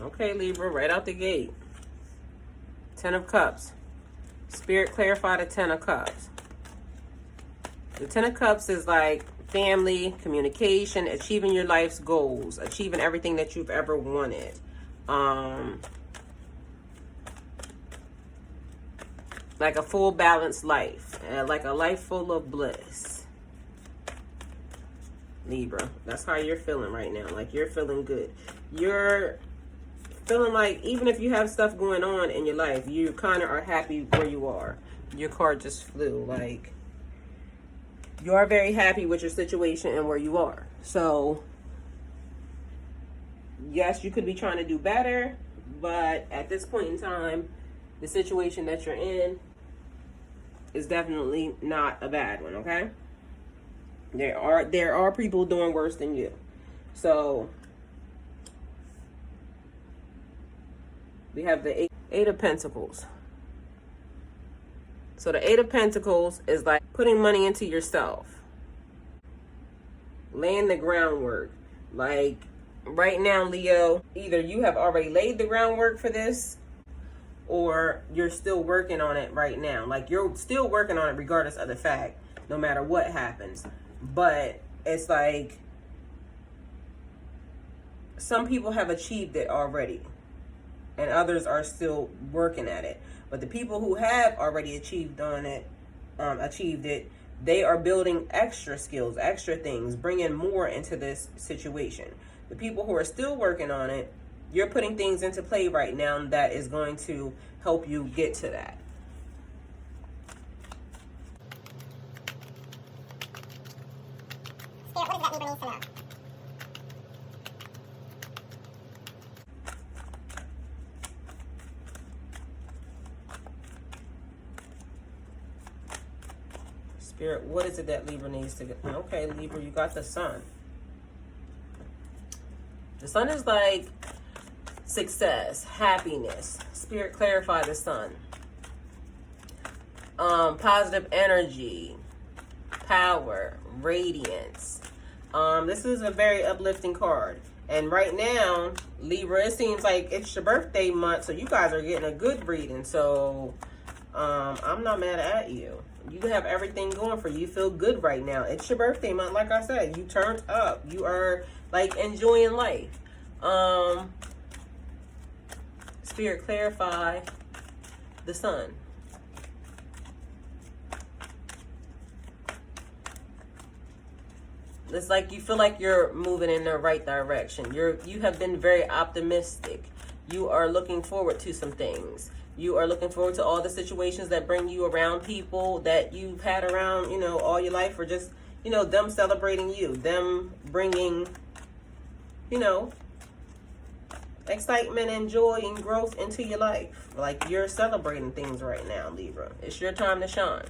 Okay, Libra, right out the gate. 10 of Cups. Spirit, clarify the 10 of Cups. The 10 of Cups is like family, communication, achieving your life's goals, achieving everything that you've ever wanted. Like a full balanced life, like a life full of bliss. Libra, that's how you're feeling right now. Like you're feeling good. You're feeling like even if you have stuff going on in your life, you kind of are happy where you are. Your card just flew. Like you are very happy with your situation and where you are. So yes, you could be trying to do better, but at this point in time, the situation that you're in is definitely not a bad one. Okay, there are people doing worse than you. So we have the Eight of Pentacles. So the Eight of Pentacles is like putting money into yourself, laying the groundwork. Like right now, Leo, either you have already laid the groundwork for this, or you're still working on it right now. Like you're still working on it regardless of the fact, no matter what happens. But it's like some people have achieved it already, and others are still working at it. But the people who have already achieved it, they are building extra skills, extra things, bringing more into this situation. The people who are still working on it, you're putting things into play right now that is going to help you get to that. Spirit, what does that Libra needs to know? Spirit, what is it that Libra needs to get? Okay, Libra, you got the Sun. The Sun is like success, happiness. Spirit, clarify the Sun. Positive energy, power, radiance. This is a very uplifting card. And right now, Libra, it seems like it's your birthday month, so you guys are getting a good reading. So I'm not mad at you. You have everything going for you. You feel good right now. It's your birthday month. Like I said, you turned up. You are like enjoying life. Spirit, clarify the Sun. It's like you feel like you're moving in the right direction. You have been very optimistic. You are looking forward to some things. You are looking forward to all the situations that bring you around people that you've had around, all your life, or just, them celebrating you, them bringing, excitement and joy and growth into your life. Like, you're celebrating things right now, Libra. It's your time to shine.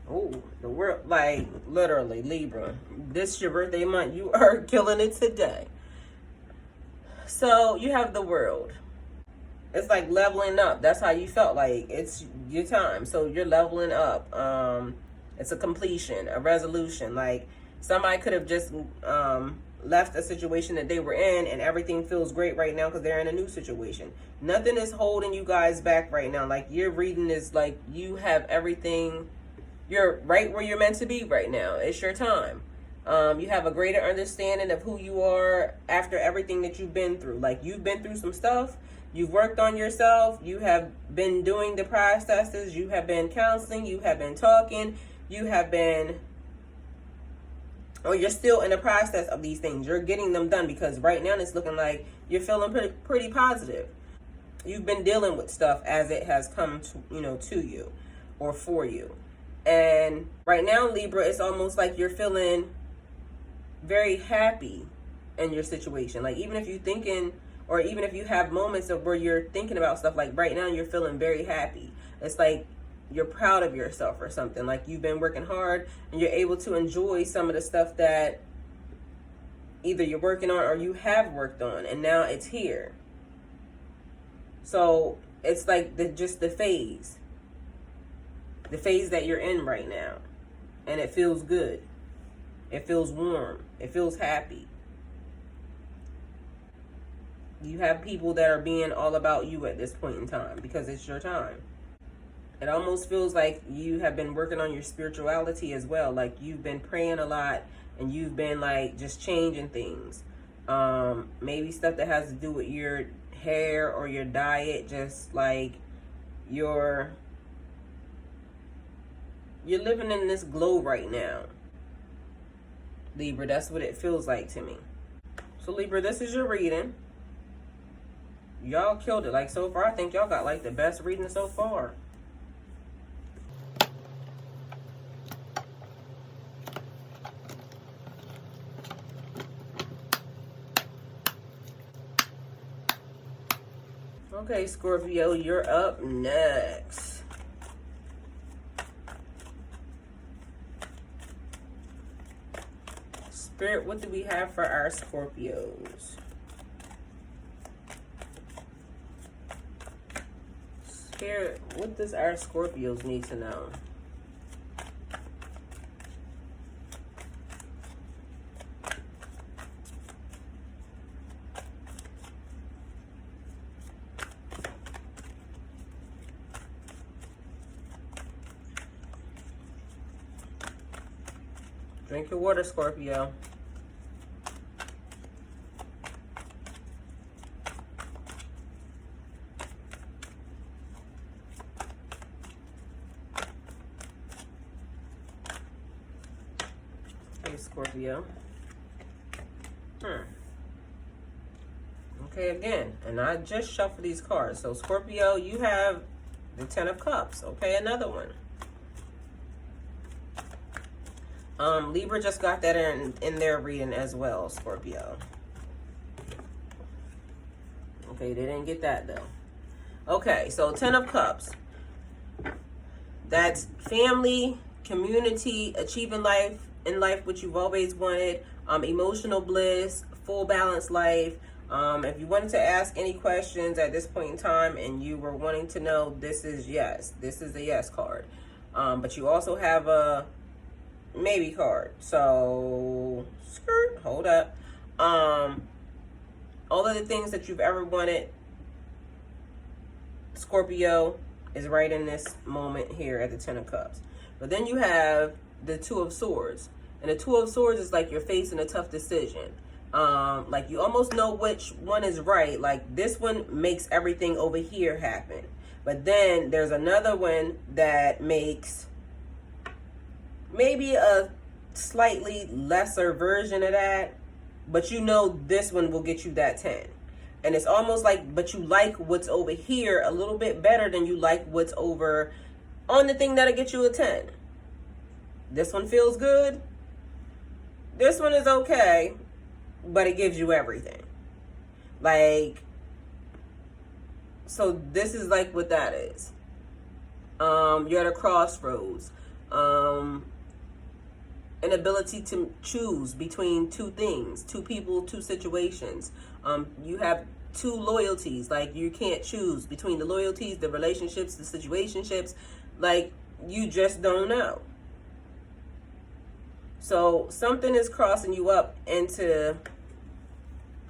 Oh, the world, like, literally, Libra. This is your birthday month. You are killing it today. So, you have the world. It's like leveling up. That's how you felt. Like, it's your time. So, you're leveling up. It's a completion, a resolution. Like, somebody could have just left a situation that they were in, and everything feels great right now because they're in a new situation. Nothing is holding you guys back right now. Like, your reading is like you have everything. You're right where you're meant to be right now. It's your time. You have a greater understanding of who you are after everything that you've been through. Like, you've been through some stuff. You've worked on yourself. You have been doing the processes. You have been counseling. You have been talking. You have been, or you're still in the process of these things. You're getting them done because right now it's looking like you're feeling pretty positive. You've been dealing with stuff as it has come to, to you or for you. And right now, Libra, it's almost like you're feeling very happy in your situation. Like, even if you're thinking, or even if you have moments of where you're thinking about stuff, like right now you're feeling very happy. It's like you're proud of yourself or something. Like, you've been working hard and you're able to enjoy some of the stuff that either you're working on or you have worked on, and now it's here. So it's like just the phase that you're in right now, and it feels good. It feels warm. It feels happy. You have people that are being all about you at this point in time because it's your time. It almost feels like you have been working on your spirituality as well. Like, you've been praying a lot and you've been like just changing things. Maybe stuff that has to do with your hair or your diet, just like you're living in this glow right now, Libra. That's what it feels like to me. So, Libra, this is your reading. Y'all killed it. Like, so far, I think y'all got like the best reading so far. Okay, Scorpio, you're up next. Spirit, what do we have for our Scorpios? Spirit, what does our Scorpios need to know? Drink your water, Scorpio. Okay, Scorpio. Okay, again, and I just shuffled these cards. So, Scorpio, you have the Ten of Cups. Okay, another one. Libra just got that in their reading as well, Scorpio. Okay, they didn't get that though. Okay, so Ten of Cups. That's family, community, achieving life in life, which you've always wanted, emotional bliss, full balanced life. If you wanted to ask any questions at this point in time and you were wanting to know, this is yes. This is the yes card. But you also have a maybe card. So, skirt, hold up. All of the things that you've ever wanted, Scorpio, is right in this moment here at the Ten of Cups. But then you have the Two of Swords. And the Two of Swords is like you're facing a tough decision. Like you almost know which one is right. Like this one makes everything over here happen. But then there's another one that makes maybe a slightly lesser version of that. But you know this one will get you that 10. And it's almost like, but you like what's over here a little bit better than you like what's over on the thing that'll get you a 10. This one feels good. This one is okay, but it gives you everything. Like, so this is like what that is. You're at a crossroads. An ability to choose between two things, two people, two situations. You have two loyalties. Like you can't choose between the loyalties, the relationships, the situationships. Like you just don't know. So something is crossing you up into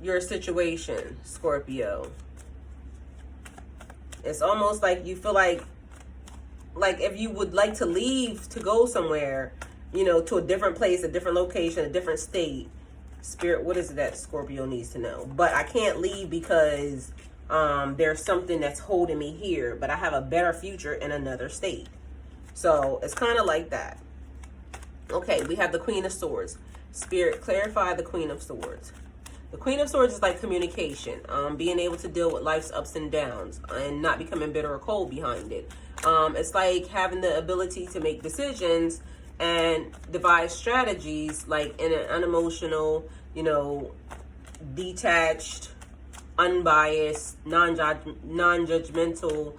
your situation, Scorpio. It's almost like you feel like if you would like to leave to go somewhere, you know, to a different place, a different location, a different state. Spirit, what is it that Scorpio needs to know? But I can't leave because there's something that's holding me here, but I have a better future in another state. So it's kind of like that. Okay, we have the Queen of Swords. Spirit, clarify the Queen of Swords. The Queen of Swords is like communication, being able to deal with life's ups and downs and not becoming bitter or cold behind it. It's like having the ability to make decisions and devise strategies like in an unemotional, you know, detached, unbiased, non-judgmental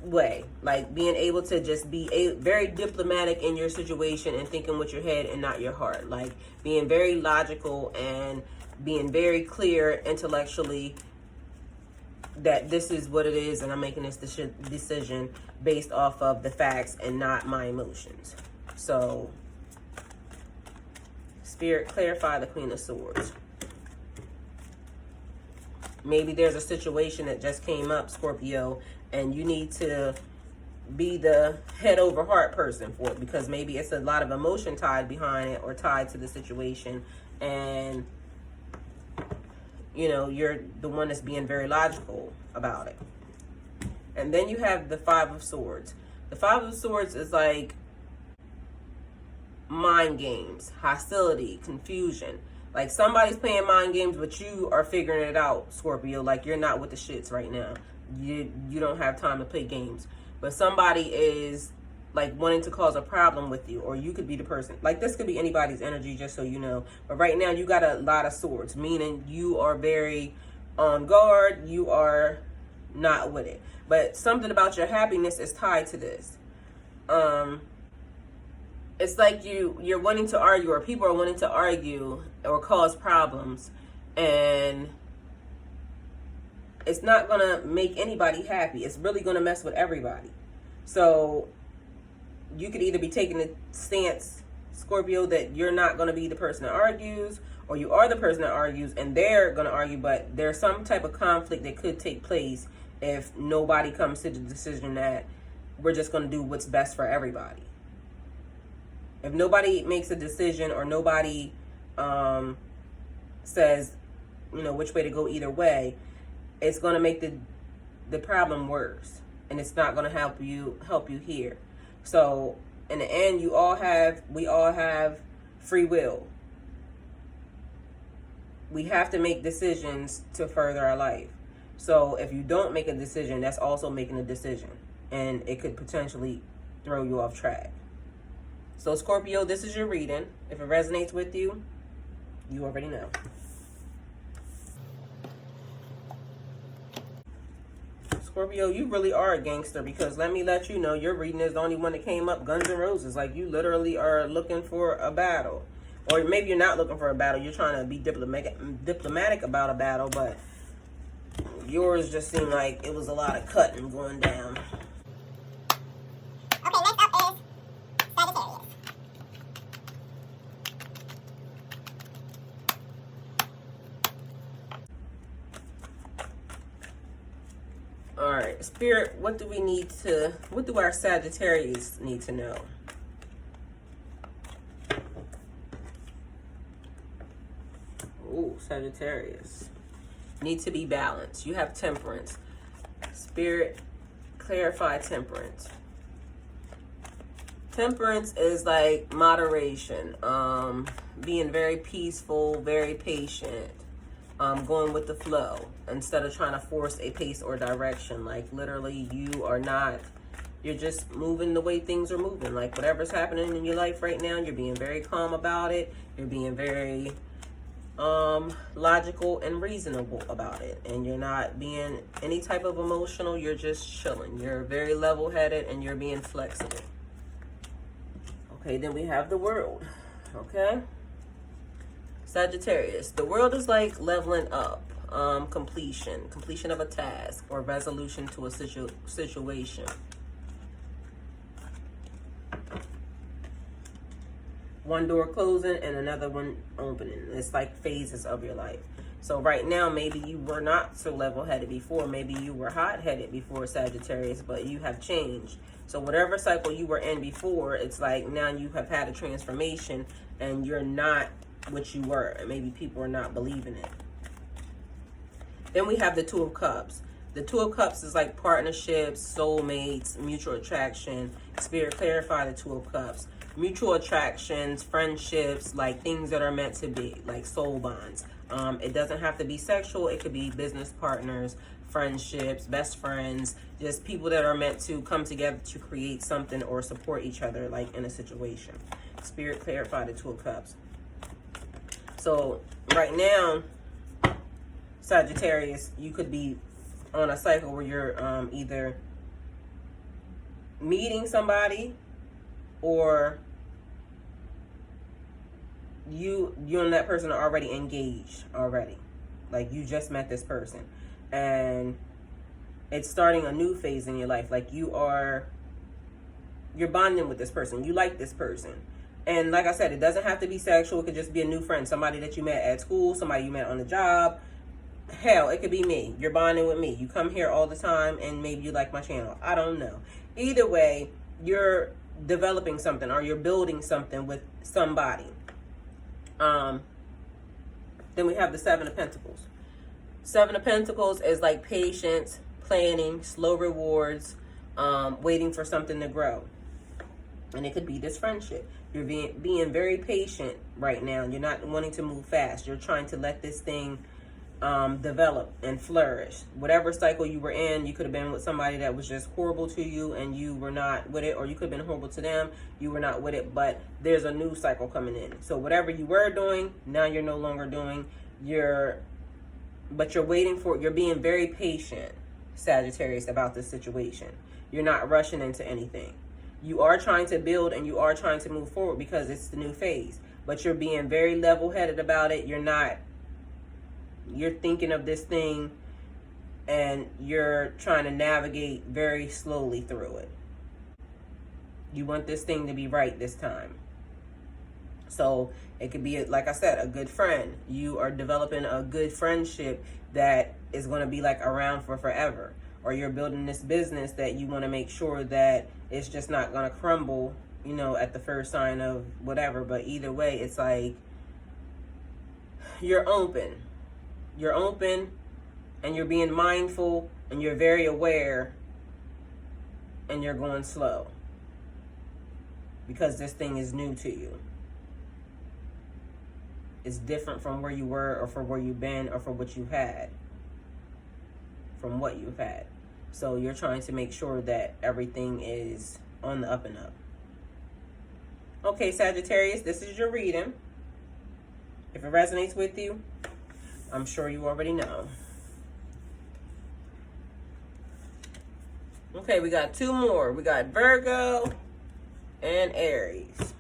way. Like being able to just be very diplomatic in your situation and thinking with your head and not your heart. Like being very logical and being very clear intellectually that this is what it is and I'm making this decision based off of the facts and not my emotions. So, Spirit, clarify the Queen of Swords. Maybe there's a situation that just came up, Scorpio, and you need to be the head over heart person for it because maybe it's a lot of emotion tied behind it or tied to the situation, and you know, you're the one that's being very logical about it. And then you have the Five of Swords. The Five of Swords is like mind games, hostility, confusion. Like somebody's playing mind games, but you are figuring it out, Scorpio. Like you're not with the shits right now. You don't have time to play games. But somebody is like wanting to cause a problem with you, or you could be the person. Like this could be anybody's energy, just so you know. But right now you got a lot of swords, meaning you are very on guard. You are not with it. But something about your happiness is tied to this. It's like you're wanting to argue, or people are wanting to argue or cause problems, and it's not gonna make anybody happy. It's really gonna mess with everybody. So you could either be taking the stance, Scorpio, that you're not gonna be the person that argues, or you are the person that argues and they're gonna argue, but there's some type of conflict that could take place if nobody comes to the decision that we're just gonna do what's best for everybody. If nobody makes a decision or nobody says, you know, which way to go either way, it's going to make the problem worse, and it's not going to help you here. So in the end, we all have free will. We have to make decisions to further our life. So if you don't make a decision, that's also making a decision, and it could potentially throw you off track. So Scorpio, this is your reading. If it resonates with you, you already know. Scorpio, you really are a gangster, because let me let you know, your reading is the only one that came up, Guns N' Roses. Like you literally are looking for a battle. Or maybe you're not looking for a battle. You're trying to be diplomatic about a battle, but yours just seemed like it was a lot of cutting going down. Okay, next up is Sagittarius. All right, Spirit, what do our Sagittarius need to know? Ooh, Sagittarius. Need to be balanced. You have temperance. Spirit, clarify temperance. Temperance is like moderation, being very peaceful, very patient, going with the flow instead of trying to force a pace or direction. Like literally you are not, you're just moving the way things are moving. Like whatever's happening in your life right now, you're being very calm about it. You're being very logical and reasonable about it. And you're not being any type of emotional. You're just chilling. You're very level-headed and you're being flexible. Okay, then we have the world. Okay. Sagittarius. The world is like leveling up. Completion of a task or resolution to a situation. One door closing and another one opening. It's like phases of your life. So right now, maybe you were not so level-headed before. Maybe you were hot-headed before, Sagittarius, but you have changed. So whatever cycle you were in before, it's like now you have had a transformation and you're not what you were. And maybe people are not believing it. Then we have the Two of Cups. The Two of Cups is like partnerships, soulmates, mutual attraction. Spirit, clarify the Two of Cups. Mutual attractions, friendships, like things that are meant to be, like soul bonds. It doesn't have to be sexual. It could be business partners, friendships, best friends, just people that are meant to come together to create something or support each other, like in a situation. Spirit, clarify the Two of Cups. So right now, Sagittarius, you could be on a cycle where you're either meeting somebody or you and that person are already engaged already. Like you just met this person and it's starting a new phase in your life. Like you're bonding with this person. You like this person. And like I said, it doesn't have to be sexual. It could just be a new friend, somebody that you met at school, somebody you met on the job. Hell, it could be me. You're bonding with me. You come here all the time and maybe you like my channel. I don't know. Either way, you're developing something or you're building something with somebody. Then we have the Seven of Pentacles. Seven of Pentacles is like patience, planning, slow rewards, waiting for something to grow. And it could be this friendship. You're being very patient right now. You're not wanting to move fast. You're trying to let this thing develop and flourish. Whatever cycle you were in, you could have been with somebody that was just horrible to you and you were not with it, or you could have been horrible to them, you were not with it, but there's a new cycle coming in. So whatever you were doing, now you're no longer doing. But you're waiting for it. You're being very patient, Sagittarius, about this situation. You're not rushing into anything. You are trying to build and you are trying to move forward because it's the new phase, but you're being very level-headed about it. You're thinking of this thing and you're trying to navigate very slowly through it. You want this thing to be right this time. So it could be, like I said, a good friend. You are developing a good friendship that is going to be like around for forever. Or you're building this business that you want to make sure that it's just not going to crumble, you know, at the first sign of whatever. But either way, it's like you're open. You're open and you're being mindful and you're very aware and you're going slow because this thing is new to you. It's different from where you were or from where you've been or from what you've had. From what you've had. So you're trying to make sure that everything is on the up and up. Okay, Sagittarius, this is your reading. If it resonates with you, I'm sure you already know. Okay, we got two more. We got Virgo and Aries.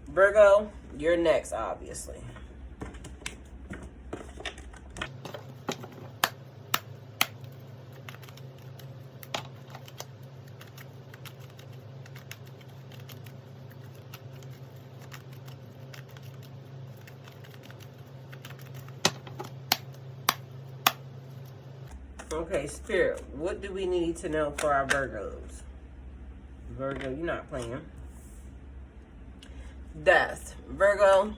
Virgo, you're next, obviously. Okay, Spirit, what do we need to know for our Virgos? Virgo, you're not playing. Death. Virgo,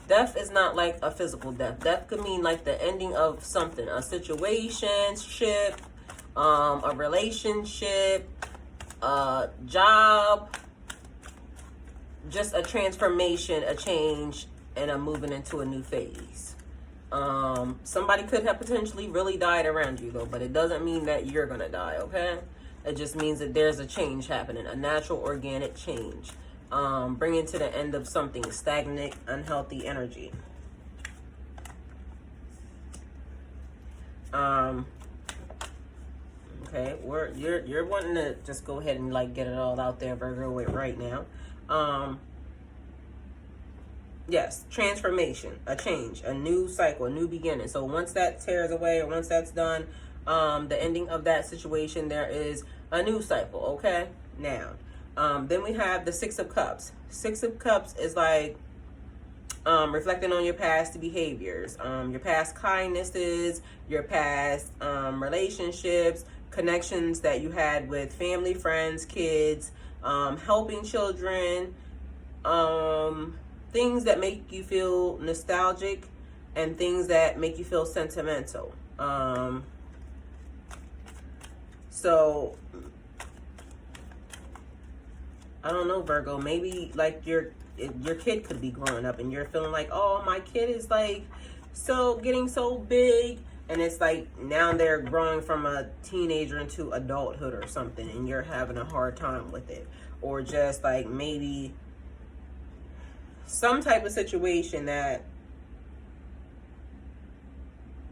Death is not like a physical death. Death could mean like the ending of something, a situationship, a relationship, a job, just a transformation, a change, and a moving into a new phase. Somebody could have potentially really died around you though, but it doesn't mean that you're gonna die, okay? It just means that there's a change happening, a natural organic change. Bringing to the end of something stagnant, unhealthy energy. Okay, you're wanting to just go ahead and like get it all out there, Virgo, with right now. Yes, transformation, a change, a new cycle, a new beginning. So once that tears away, or once that's done, the ending of that situation, there is a new cycle. Okay, now. Then we have the Six of Cups. Six of Cups is like reflecting on your past behaviors, your past kindnesses, your past relationships, connections that you had with family, friends, kids, helping children, things that make you feel nostalgic and things that make you feel sentimental. So I don't know, Virgo, maybe like your kid could be growing up and you're feeling like, oh, my kid is like so getting so big, and it's like now they're growing from a teenager into adulthood or something, and you're having a hard time with it. Or just like maybe some type of situation that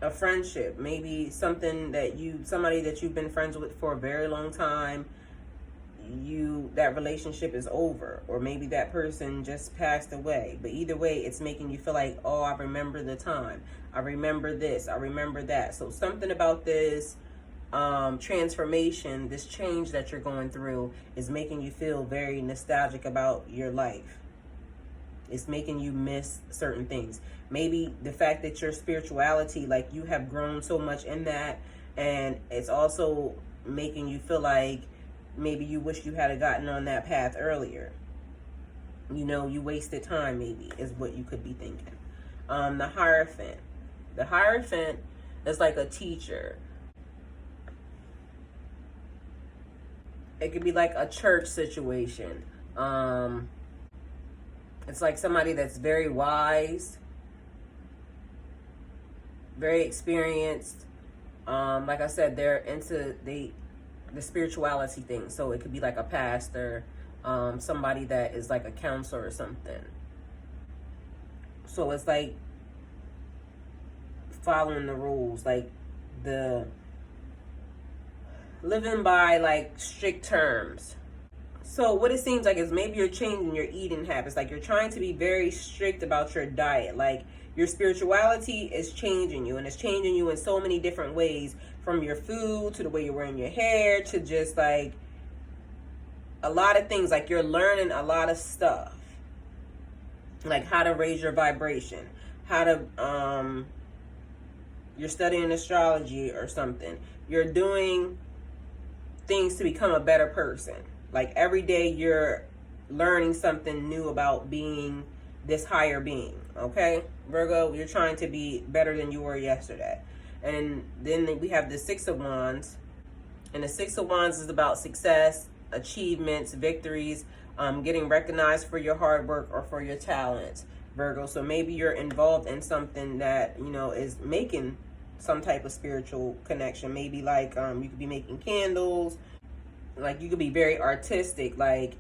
a friendship, maybe something that somebody that you've been friends with for a very long time, that relationship is over, or maybe that person just passed away. But either way, it's making you feel like, oh, I remember the time, I remember this, I remember that. So something about this transformation, this change that you're going through, is making you feel very nostalgic about your life. It's making you miss certain things. Maybe the fact that your spirituality, like you have grown so much in that, and it's also making you feel like maybe you wish you had gotten on that path earlier. You know, you wasted time, maybe, is what you could be thinking. The Hierophant. The Hierophant is like a teacher. It could be like a church situation. It's like somebody that's very wise, very experienced. Like I said, they're into the spirituality thing. So it could be like a pastor, somebody that is like a counselor or something. So it's like following the rules, like the living by like strict terms. So what it seems like is maybe you're changing your eating habits. Like you're trying to be very strict about your diet. Like your spirituality is changing you, and it's changing you in so many different ways, from your food to the way you're wearing your hair to just like a lot of things. Like you're learning a lot of stuff, like how to raise your vibration, how to you're studying astrology or something. You're doing things to become a better person. Like every day you're learning something new about being this higher being. Okay, Virgo, you're trying to be better than you were yesterday. And then we have the Six of Wands. And the Six of Wands is about success, achievements, victories, getting recognized for your hard work or for your talents, Virgo. So maybe you're involved in something that, you know, is making some type of spiritual connection. Maybe like you could be making candles. Like you could be very artistic. Like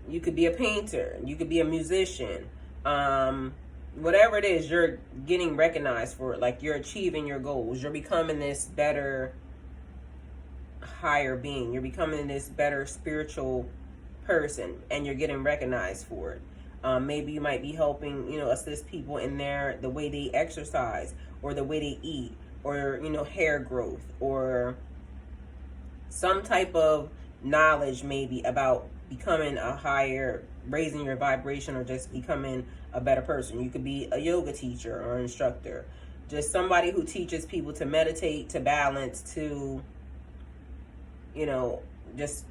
you could be a painter. You could be a musician. Whatever it is, you're getting recognized for it. Like you're achieving your goals. You're becoming this better, higher being. You're becoming this better spiritual person, and you're getting recognized for it. Maybe you might be helping, you know, assist people in the way they exercise, or the way they eat, or, you know, hair growth, or some type of knowledge maybe about becoming a higher, raising your vibration, or just becoming a better person. You could be a yoga teacher or instructor, just somebody who teaches people to meditate, to balance, to, you know, just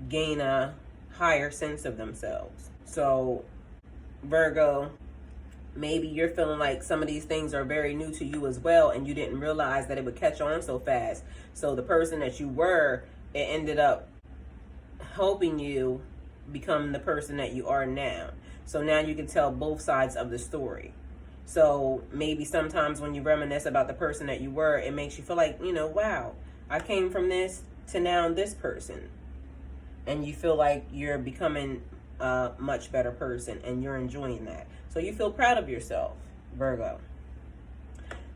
gain a higher sense of themselves. So Virgo, maybe you're feeling like some of these things are very new to you as well, and you didn't realize that it would catch on so fast. So the person that you were, it ended up helping you become the person that you are now. So now you can tell both sides of the story. So maybe sometimes when you reminisce about the person that you were, it makes you feel like, wow, I came from this to now this person. And you feel like you're becoming a much better person, and you're enjoying that. So you feel proud of yourself, Virgo.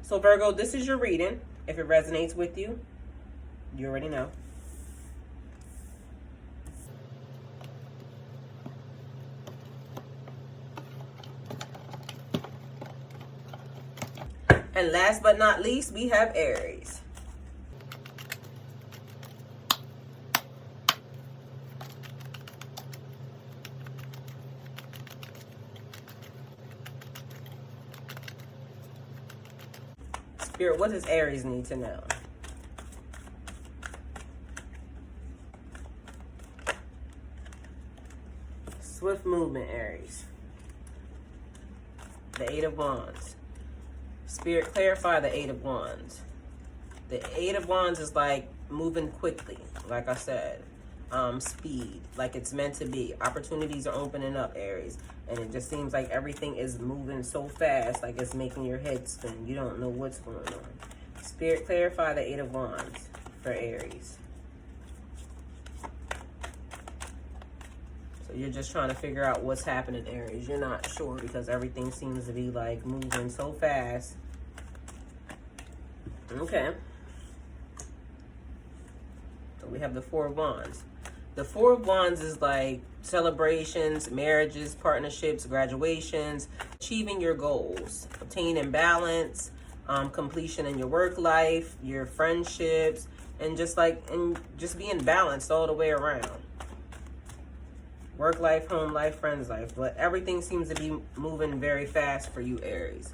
So Virgo, this is your reading. If it resonates with you, you already know. And last but not least, we have Aries. Spirit, what does Aries need to know? Swift movement, Aries. The Eight of Wands. Spirit, clarify the Eight of Wands. The Eight of Wands is like moving quickly, like I said. Speed, like it's meant to be. Opportunities are opening up, Aries. And it just seems like everything is moving so fast, like it's making your head spin. You don't know what's going on. Spirit, clarify the Eight of Wands for Aries. So you're just trying to figure out what's happening, Aries. You're not sure because everything seems to be like moving so fast. Okay. So we have the Four of Wands. The Four of Wands is like celebrations, marriages, partnerships, graduations, achieving your goals, obtaining balance, completion in your work life, your friendships, and just being balanced all the way around. Work life, home life, friends life. But everything seems to be moving very fast for you, Aries.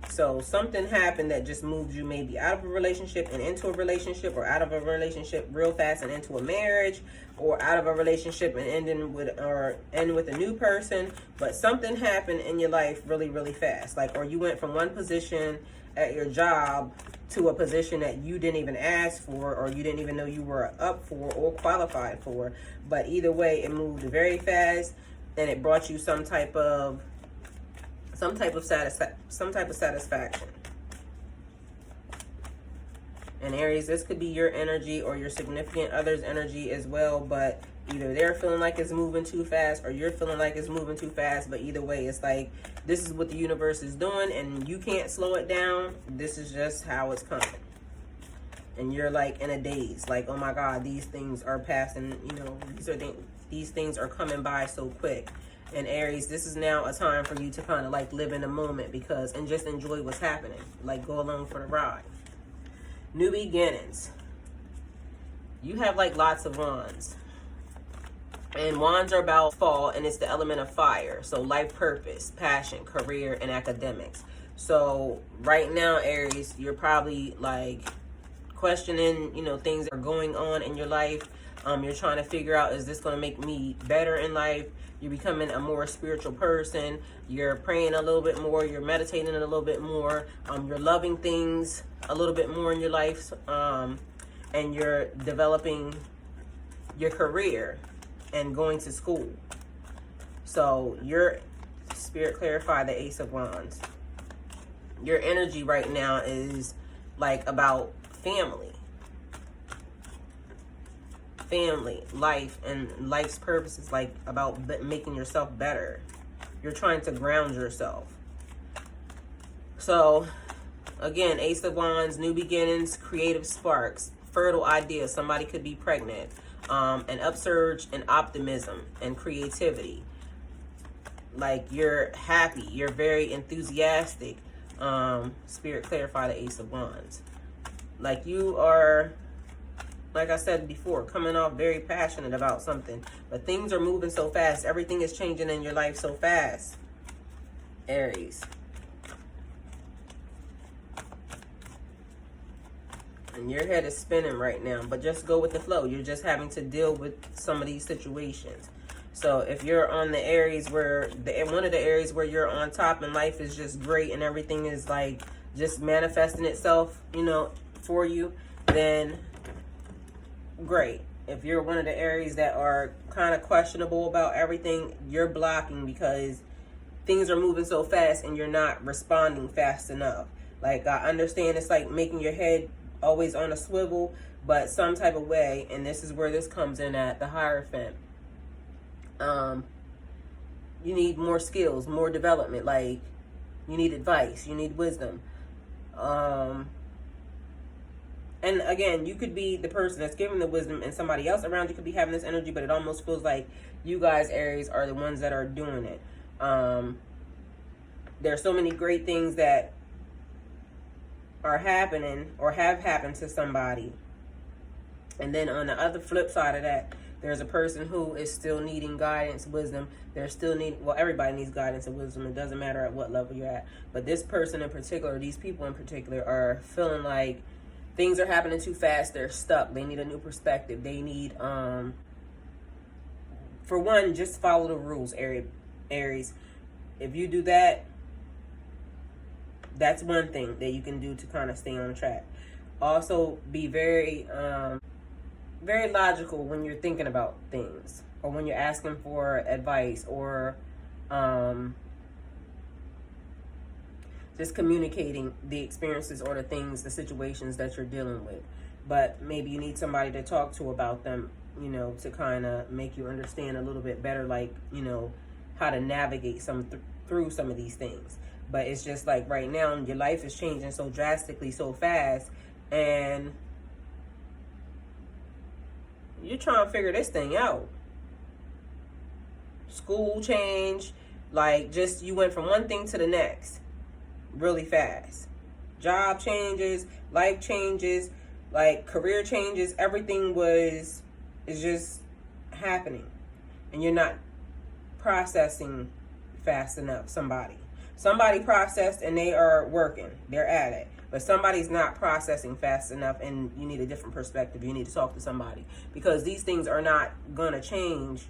So something happened that just moved you maybe out of a relationship and into a relationship, or out of a relationship real fast and into a marriage, or out of a relationship and end with a new person. But something happened in your life really, really fast. Like, or you went from one position at your job to a position that you didn't even ask for, or you didn't even know you were up for or qualified for. But either way, it moved very fast, and it brought you some type of satisfaction. And Aries, this could be your energy or your significant other's energy as well, but either they're feeling like it's moving too fast or you're feeling like it's moving too fast. But either way, it's like this is what the universe is doing and you can't slow it down. This is just how it's coming. And you're like in a daze, like, oh my God, these things are passing, these things are coming by so quick. And Aries, this is now a time for you to kind of like live in the moment and just enjoy what's happening. Like, go along for the ride. New beginnings. You have like lots of wands. And wands are about fall, and it's the element of fire. So life purpose, passion, career, and academics. So right now, Aries, you're probably like questioning, things that are going on in your life. You're trying to figure out, is this going to make me better in life? You're becoming a more spiritual person. You're praying a little bit more. You're meditating a little bit more. You're loving things a little bit more in your life. And you're developing your career and going to school. So your Spirit, clarify the Ace of Wands. Your energy right now is like about family, life, and life's purpose is like about making yourself better. You're trying to ground yourself. So again, Ace of Wands, new beginnings, creative sparks, fertile ideas. Somebody could be pregnant. An upsurge in optimism and creativity. Like, you're happy, you're very enthusiastic. Spirit, clarify the Ace of Wands. Like, you are, like I said before, coming off very passionate about something, but things are moving so fast. Everything is changing in your life so fast, Aries. And your head is spinning right now, but just go with the flow. You're just having to deal with some of these situations. So if you're on the Aries where one of the areas where you're on top and life is just great and everything is like just manifesting itself, you know, for you, then great. If you're one of the Aries that are kind of questionable about everything, you're blocking because things are moving so fast and you're not responding fast enough. Like, I understand it's like making your head always on a swivel, but some type of way, and this is where this comes in at the Hierophant. You need more skills, more development. Like, you need advice, you need wisdom. And again, you could be the person that's giving the wisdom and somebody else around you could be having this energy, but it almost feels like you guys, Aries, are the ones that are doing it. There are so many great things that are happening or have happened to somebody. And then on the other flip side of that, there's a person who is still needing guidance, wisdom. They're still well, everybody needs guidance and wisdom. It doesn't matter at what level you're at. But this person in particular, these people in particular, are feeling like things are happening too fast. They're stuck. They need a new perspective. They need, for one, just follow the rules, Aries. If you do that, that's one thing that you can do to kind of stay on track. Also, be very, very logical when you're thinking about things or when you're asking for advice or just communicating the experiences or the things, the situations that you're dealing with. But maybe you need somebody to talk to about them, you know, to kind of make you understand a little bit better, like, you know, how to navigate through some of these things. But it's just like right now, your life is changing so drastically, so fast, and you're trying to figure this thing out. School change, like just you went from one thing to the next really fast. Job changes, life changes, like career changes, everything is just happening. And you're not processing fast enough. Somebody processed and they are working. They're at it. But somebody's not processing fast enough and you need a different perspective. You need to talk to somebody. Because these things are not going to change,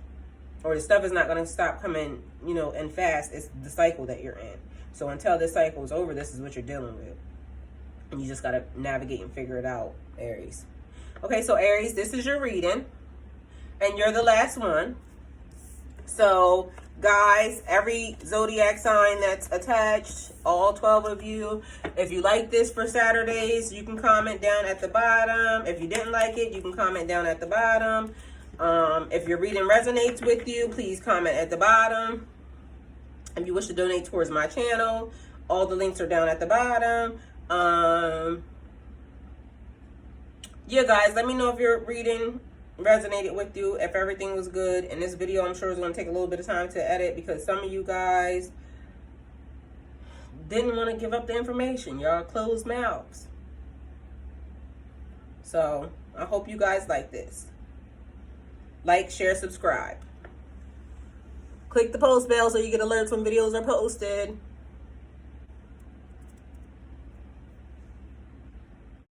or the stuff is not going to stop coming, you know, and fast. It's the cycle that you're in. So until this cycle is over, this is what you're dealing with. And you just got to navigate and figure it out, Aries. Okay, so Aries, this is your reading. And you're the last one. So, guys, every zodiac sign that's attached, all 12 of you, if you like this for Saturdays, you can comment down at the bottom. If you didn't like it, you can comment down at the bottom. If your reading resonates with you, please comment at the bottom. If you wish to donate towards my channel, all the links are down at the bottom. Yeah, guys, let me know if your reading resonated with you, if everything was good. And this video, I'm sure, is going to take a little bit of time to edit because some of you guys didn't want to give up the information. Y'all closed mouths. So I hope you guys like this. Like, share, subscribe. Click the post bell so you get alerts when videos are posted.